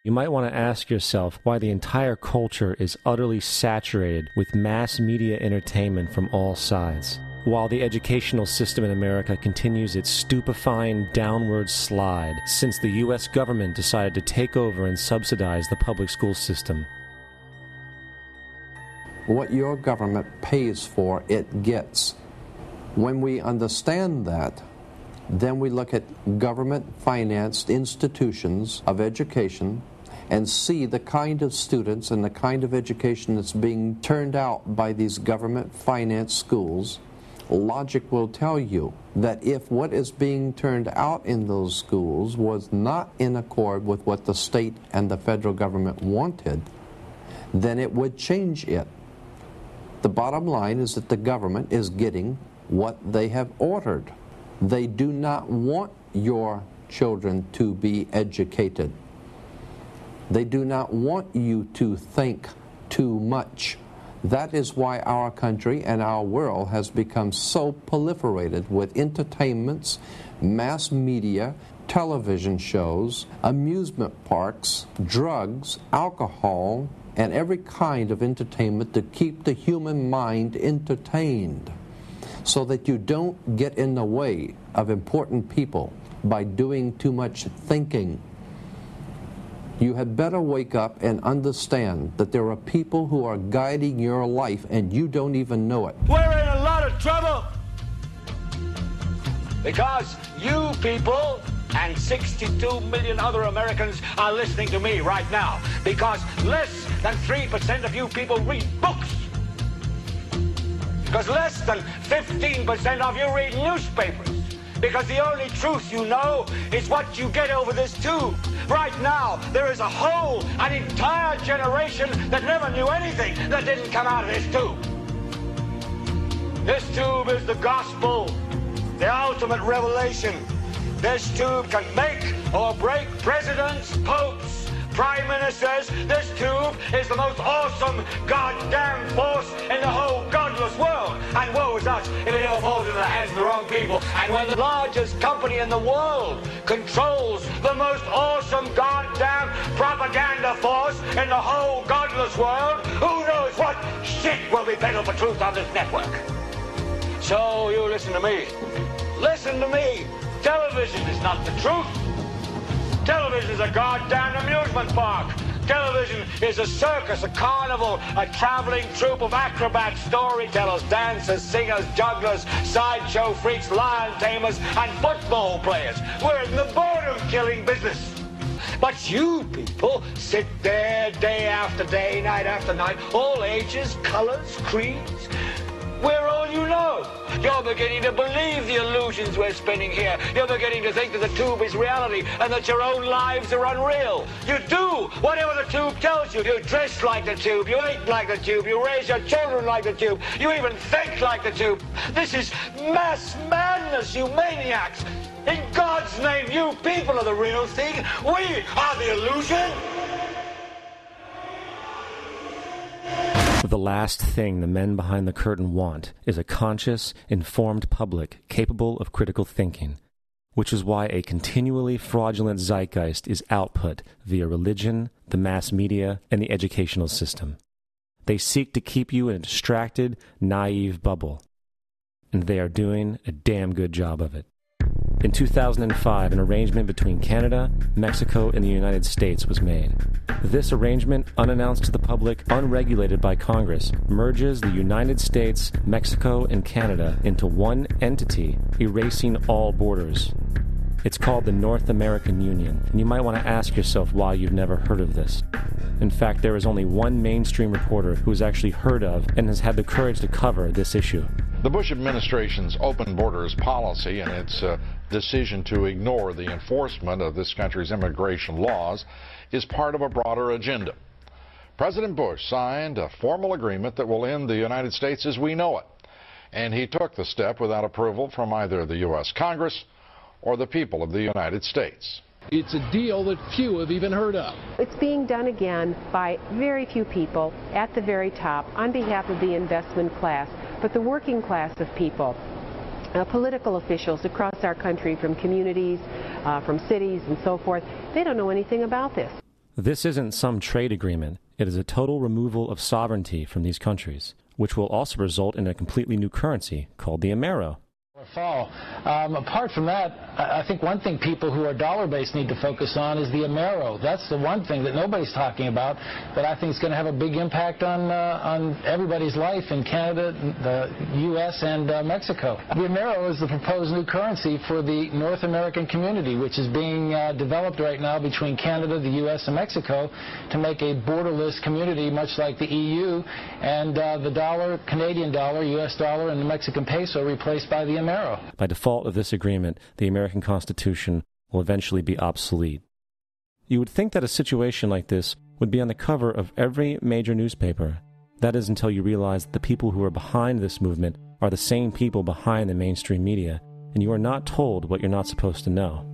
You might want to ask yourself why the entire culture is utterly saturated with mass media entertainment from all sides, while the educational system in America continues its stupefying downward slide since the U.S. government decided to take over and subsidize the public school system. What your government pays for, it gets. When we understand that, then we look at government-financed institutions of education and see the kind of students and the kind of education that's being turned out by these government-financed schools. Logic will tell you that if what is being turned out in those schools was not in accord with what the state and the federal government wanted, then it would change it. The bottom line is that the government is getting what they have ordered. They do not want your children to be educated. They do not want you to think too much. That is why our country and our world has become so proliferated with entertainments, mass media, television shows, amusement parks, drugs, alcohol, and every kind of entertainment to keep the human mind entertained, so that you don't get in the way of important people by doing too much thinking. You had better wake up and understand that there are people who are guiding your life and you don't even know it. We're in a lot of trouble because you people and 62 million other Americans are listening to me right now, because less than 3% of you people read books, because less than 15% of you read newspapers, Because the only truth you know is what you get over this tube. Right now, there is a whole, an entire generation that never knew anything that didn't come out of this tube. This tube is the gospel, the ultimate revelation. This tube can make or break presidents, popes, prime ministers. This tube is the most awesome goddamn force in the whole godless world. And woe is us if it all falls into the hands of the wrong people. And when the largest company in the world controls the most awesome goddamn propaganda force in the whole godless world, who knows what shit will be peddled for truth on this network. So you listen to me. Listen to me. Television is not the truth. Television is a goddamn amusement park. Television is a circus, a carnival, a traveling troupe of acrobats, storytellers, dancers, singers, jugglers, sideshow freaks, lion tamers, and football players. We're in the boredom-killing business. But you people sit there day after day, night after night, all ages, colors, creeds. We're all you know. You're beginning to believe the illusions we're spinning here. You're beginning to think that the tube is reality and that your own lives are unreal. You do whatever the tube tells you. You dress like the tube. You eat like the tube. You raise your children like the tube. You even think like the tube. This is mass madness, you maniacs. In God's name, you people are the real thing. We are the illusion. The last thing the men behind the curtain want is a conscious, informed public capable of critical thinking, which is why a continually fraudulent zeitgeist is output via religion, the mass media, and the educational system. They seek to keep you in a distracted, naive bubble, and they are doing a damn good job of it. In 2005, an arrangement between Canada, Mexico, and the United States was made. This arrangement, unannounced to the public, unregulated by Congress, merges the United States, Mexico, and Canada into one entity, erasing all borders. It's called the North American Union, and you might want to ask yourself why you've never heard of this. In fact, there is only one mainstream reporter who has actually heard of and has had the courage to cover this issue. The Bush administration's open borders policy and its decision to ignore the enforcement of this country's immigration laws is part of a broader agenda. President Bush signed a formal agreement that will end the United States as we know it, and he took the step without approval from either the U.S. Congress or the people of the United States. It's a deal that few have even heard of. It's being done again by very few people at the very top on behalf of the investment class, but the working class of people, political officials across our country, from communities, from cities and so forth, they don't know anything about this. This isn't some trade agreement. It is a total removal of sovereignty from these countries, which will also result in a completely new currency called the Amero. Fall. Apart from that, I think one thing people who are dollar-based need to focus on is the Amero. That's the one thing that nobody's talking about that I think is going to have a big impact on everybody's life in Canada, the U.S., and Mexico. The Amero is the proposed new currency for the North American community, which is being developed right now between Canada, the U.S., and Mexico to make a borderless community, much like the EU, and the dollar, Canadian dollar, U.S. dollar, and the Mexican peso replaced by the Amero. By default of this agreement, the American Constitution will eventually be obsolete. You would think that a situation like this would be on the cover of every major newspaper. That is until you realize that the people who are behind this movement are the same people behind the mainstream media, and you are not told what you're not supposed to know.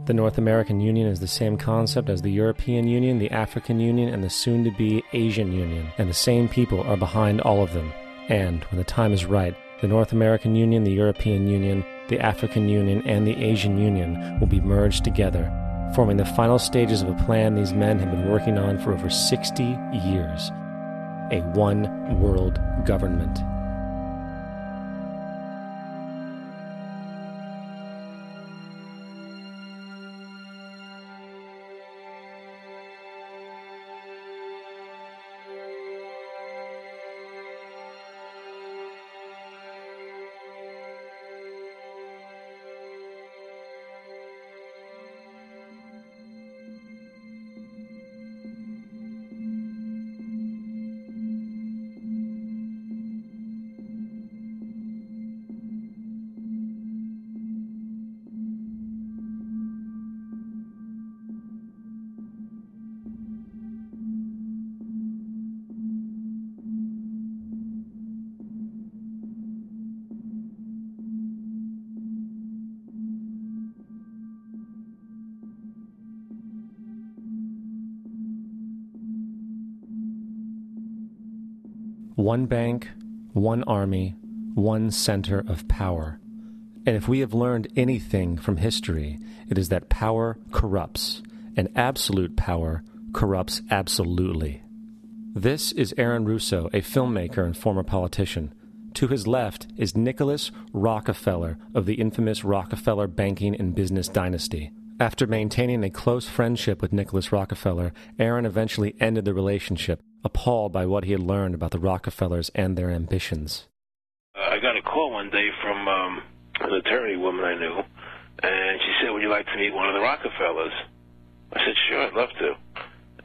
The North American Union is the same concept as the European Union, the African Union, and the soon-to-be Asian Union, and the same people are behind all of them. And, when the time is right, the North American Union, the European Union, the African Union, and the Asian Union will be merged together, forming the final stages of a plan these men have been working on for over 60 years. A one-world government. One bank, one army, one center of power. And if we have learned anything from history, it is that power corrupts, and absolute power corrupts absolutely. This is Aaron Russo, a filmmaker and former politician. To his left is Nicholas Rockefeller of the infamous Rockefeller banking and business dynasty. After maintaining a close friendship with Nicholas Rockefeller, Aaron eventually ended the relationship, appalled by what he had learned about the Rockefellers and their ambitions. I got a call one day from an attorney woman I knew, and she said, "Would you like to meet one of the Rockefellers?" I said, "Sure, I'd love to."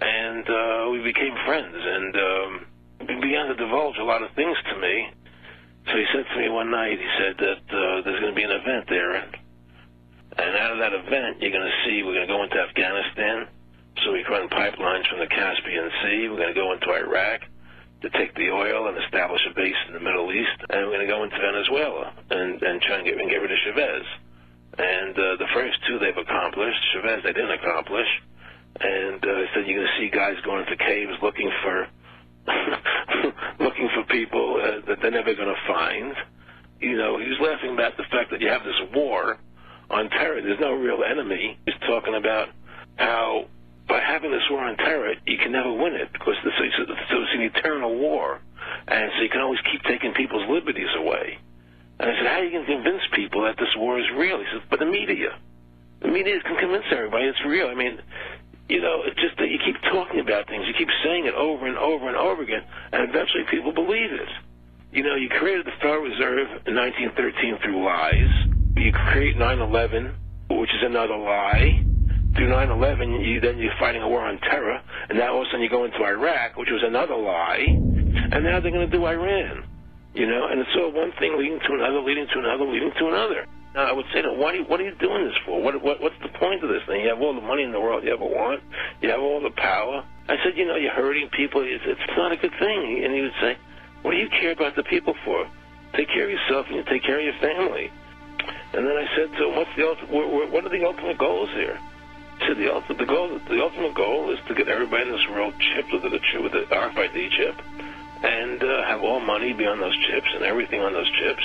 And we became friends, and he began to divulge a lot of things to me. So he said to me one night, he said that there's going to be an event there, and out of that event, you're going to see we're going to go into Afghanistan, so we can run pipelines from the Caspian Sea. We're going to go into Iraq to take the oil and establish a base in the Middle East, and we're going to go into Venezuela and try and get rid of Chavez. And the first two they've accomplished. Chavez they didn't accomplish. And he said you're going to see guys going into caves looking for looking for people that they're never going to find. You know, he was laughing about the fact that you have this war on terror. There's no real enemy. He's talking about how by having this war on terror, you can never win it because it's an eternal war. And so you can always keep taking people's liberties away. And I said, how are you going to convince people that this war is real? He says, but the media. The media can convince everybody it's real. I mean, you know, it's just that you keep talking about things. You keep saying it over and over and over again, and eventually people believe it. You know, you created the Federal Reserve in 1913 through lies. You create 9/11, which is another lie. Through 9/11, you're fighting a war on terror, and now all of a sudden you go into Iraq, which was another lie, and now they're going to do Iran. You know, and it's all one thing leading to another, leading to another, leading to another. Now, I would say, what are you doing this for? What's the point of this thing? You have all the money in the world you ever want. You have all the power. I said, you know, you're hurting people. It's not a good thing. And he would say, what do you care about the people for? Take care of yourself and you take care of your family. And then I said to him, what are the ultimate goals here? He said, the ultimate goal is to get everybody in this world chipped with the RFID chip and have all money be on those chips and everything on those chips.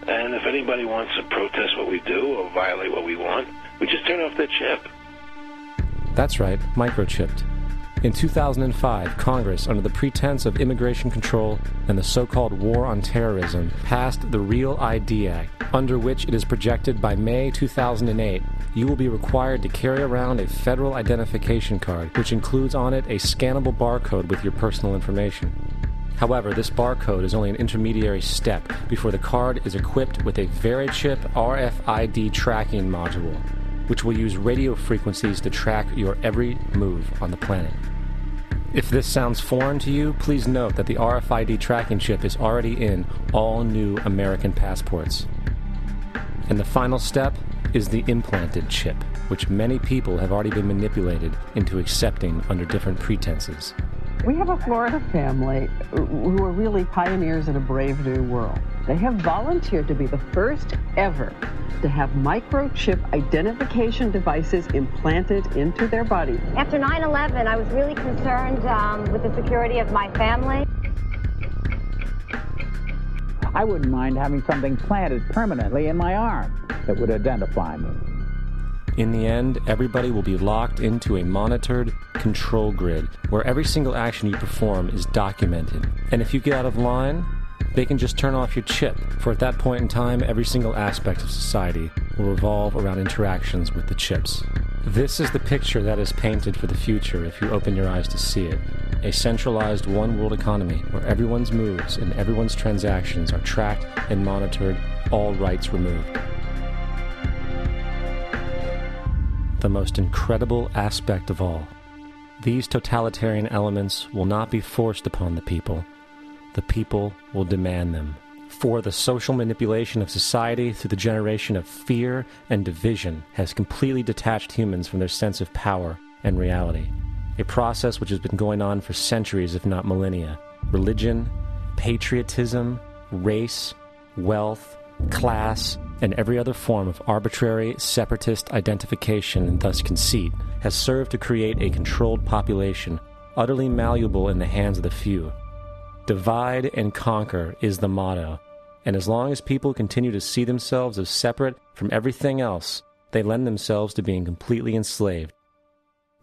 And if anybody wants to protest what we do or violate what we want, we just turn off their chip. That's right, microchipped. In 2005, Congress, under the pretense of immigration control and the so-called war on terrorism, passed the REAL ID Act, under which it is projected by May 2008, you will be required to carry around a federal identification card, which includes on it a scannable barcode with your personal information. However, this barcode is only an intermediary step before the card is equipped with a VeriChip RFID tracking module, which will use radio frequencies to track your every move on the planet. If this sounds foreign to you, please note that the RFID tracking chip is already in all new American passports. And the final step is the implanted chip, which many people have already been manipulated into accepting under different pretenses. We have a Florida family who are really pioneers in a brave new world. They have volunteered to be the first ever to have microchip identification devices implanted into their body. After 9/11, I was really concerned with the security of my family. I wouldn't mind having something planted permanently in my arm that would identify me. In the end, everybody will be locked into a monitored control grid where every single action you perform is documented. And if you get out of line, they can just turn off your chip, for at that point in time, every single aspect of society will revolve around interactions with the chips. This is the picture that is painted for the future if you open your eyes to see it. A centralized one-world economy where everyone's moves and everyone's transactions are tracked and monitored, all rights removed. The most incredible aspect of all. These totalitarian elements will not be forced upon the people. The people will demand them. For the social manipulation of society through the generation of fear and division has completely detached humans from their sense of power and reality. A process which has been going on for centuries, if not millennia. Religion, patriotism, race, wealth, class, and every other form of arbitrary, separatist identification and thus conceit has served to create a controlled population, utterly malleable in the hands of the few. Divide and conquer is the motto, and as long as people continue to see themselves as separate from everything else, they lend themselves to being completely enslaved.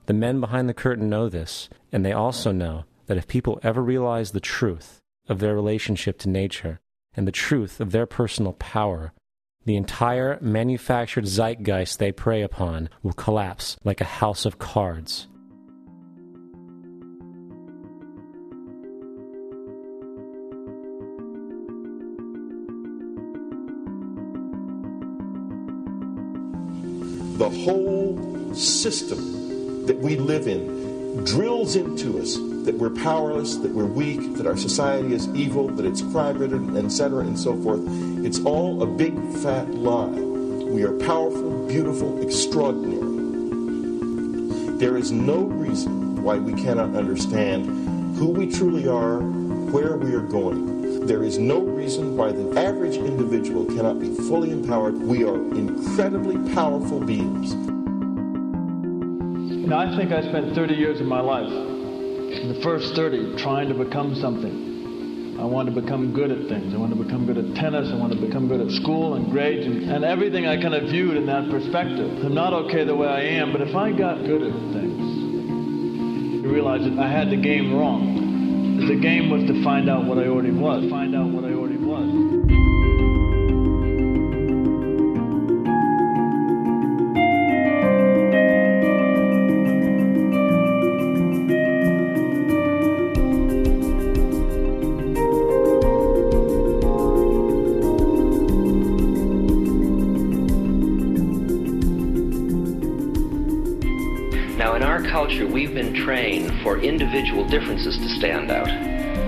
The men behind the curtain know this, and they also know that if people ever realize the truth of their relationship to nature and the truth of their personal power, the entire manufactured zeitgeist they prey upon will collapse like a house of cards. The whole system that we live in drills into us that we're powerless, that we're weak, that our society is evil, that it's crime-ridden, etc., and so forth. It's all a big, fat lie. We are powerful, beautiful, extraordinary. There is no reason why we cannot understand who we truly are, where we are going. There is no reason why the average individual cannot be fully empowered. We are incredibly powerful beings. You know, I think I spent 30 years of my life, in the first 30, trying to become something. I wanted to become good at things. I wanted to become good at tennis. I wanted to become good at school and grades and everything I kind of viewed in that perspective. I'm not okay the way I am, but if I got good at things, I realized that I had the game wrong. The game was to find out what I already was. Find out what I already was. Now, in our culture, we've been trained for individual differences to stand out.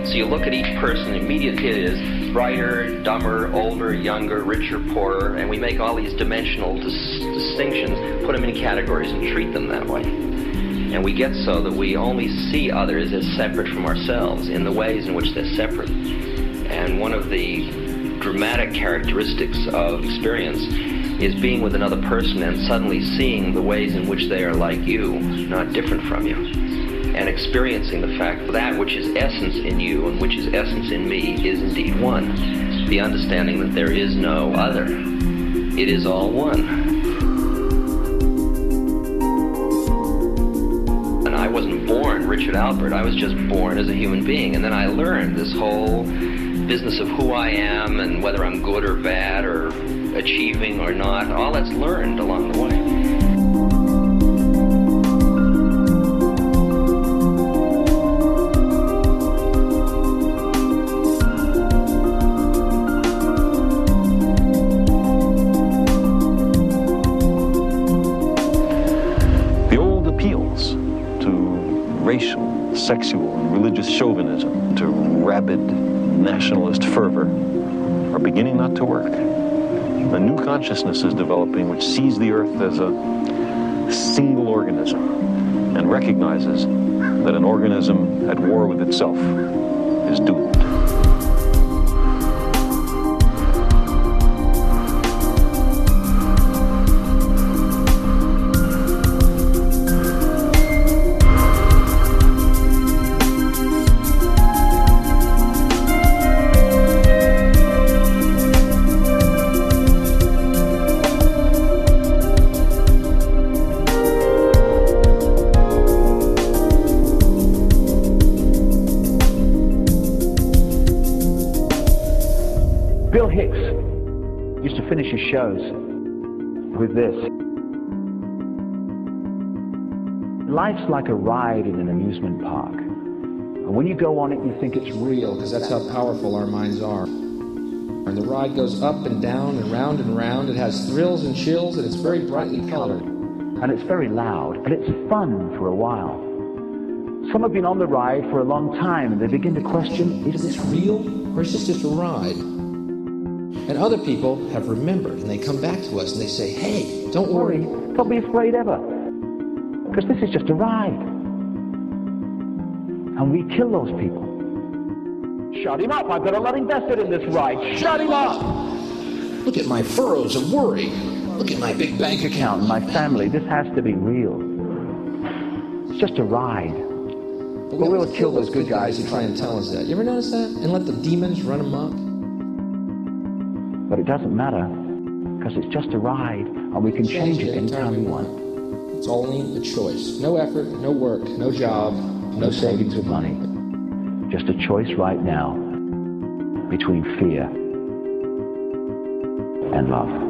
So you look at each person, immediately it is brighter, dumber, older, younger, richer, poorer, and we make all these dimensional distinctions, put them in categories and treat them that way. And we get so that we only see others as separate from ourselves in the ways in which they're separate. And one of the dramatic characteristics of experience is being with another person and suddenly seeing the ways in which they are like you, not different from you. And experiencing the fact that which is essence in you and which is essence in me is indeed one. The understanding that there is no other. It is all one. And I wasn't born Richard Albert. I was just born as a human being. And then I learned this whole business of who I am and whether I'm good or bad or achieving or not. All that's learned along the way. Racial, sexual, and religious chauvinism to rabid nationalist fervor are beginning not to work. A new consciousness is developing which sees the earth as a single organism and recognizes that an organism at war with itself is doomed. Finish his shows with this. Life's like a ride in an amusement park. And when you go on it, you think it's real, because that's how powerful our minds are. And the ride goes up and down and round and round. It has thrills and chills, and it's very brightly colored. And it's very loud, but it's fun for a while. Some have been on the ride for a long time, and they begin to question, is this real, or is this just a ride? And other people have remembered, and they come back to us and they say, hey, don't worry. Don't be afraid ever, because this is just a ride. And we kill those people. Shut him up. I've got a lot invested in this ride. Shut him up. Look at my furrows of worry. Look at my big bank account. My family. This has to be real. It's just a ride. But we'll kill those good guys who try and tell us that. You ever notice that? And let the demons run amok? But it doesn't matter, because it's just a ride, and we can change it anytime we want. It's only a choice. No effort, no work, no job, no savings of money. Just a choice right now between fear and love.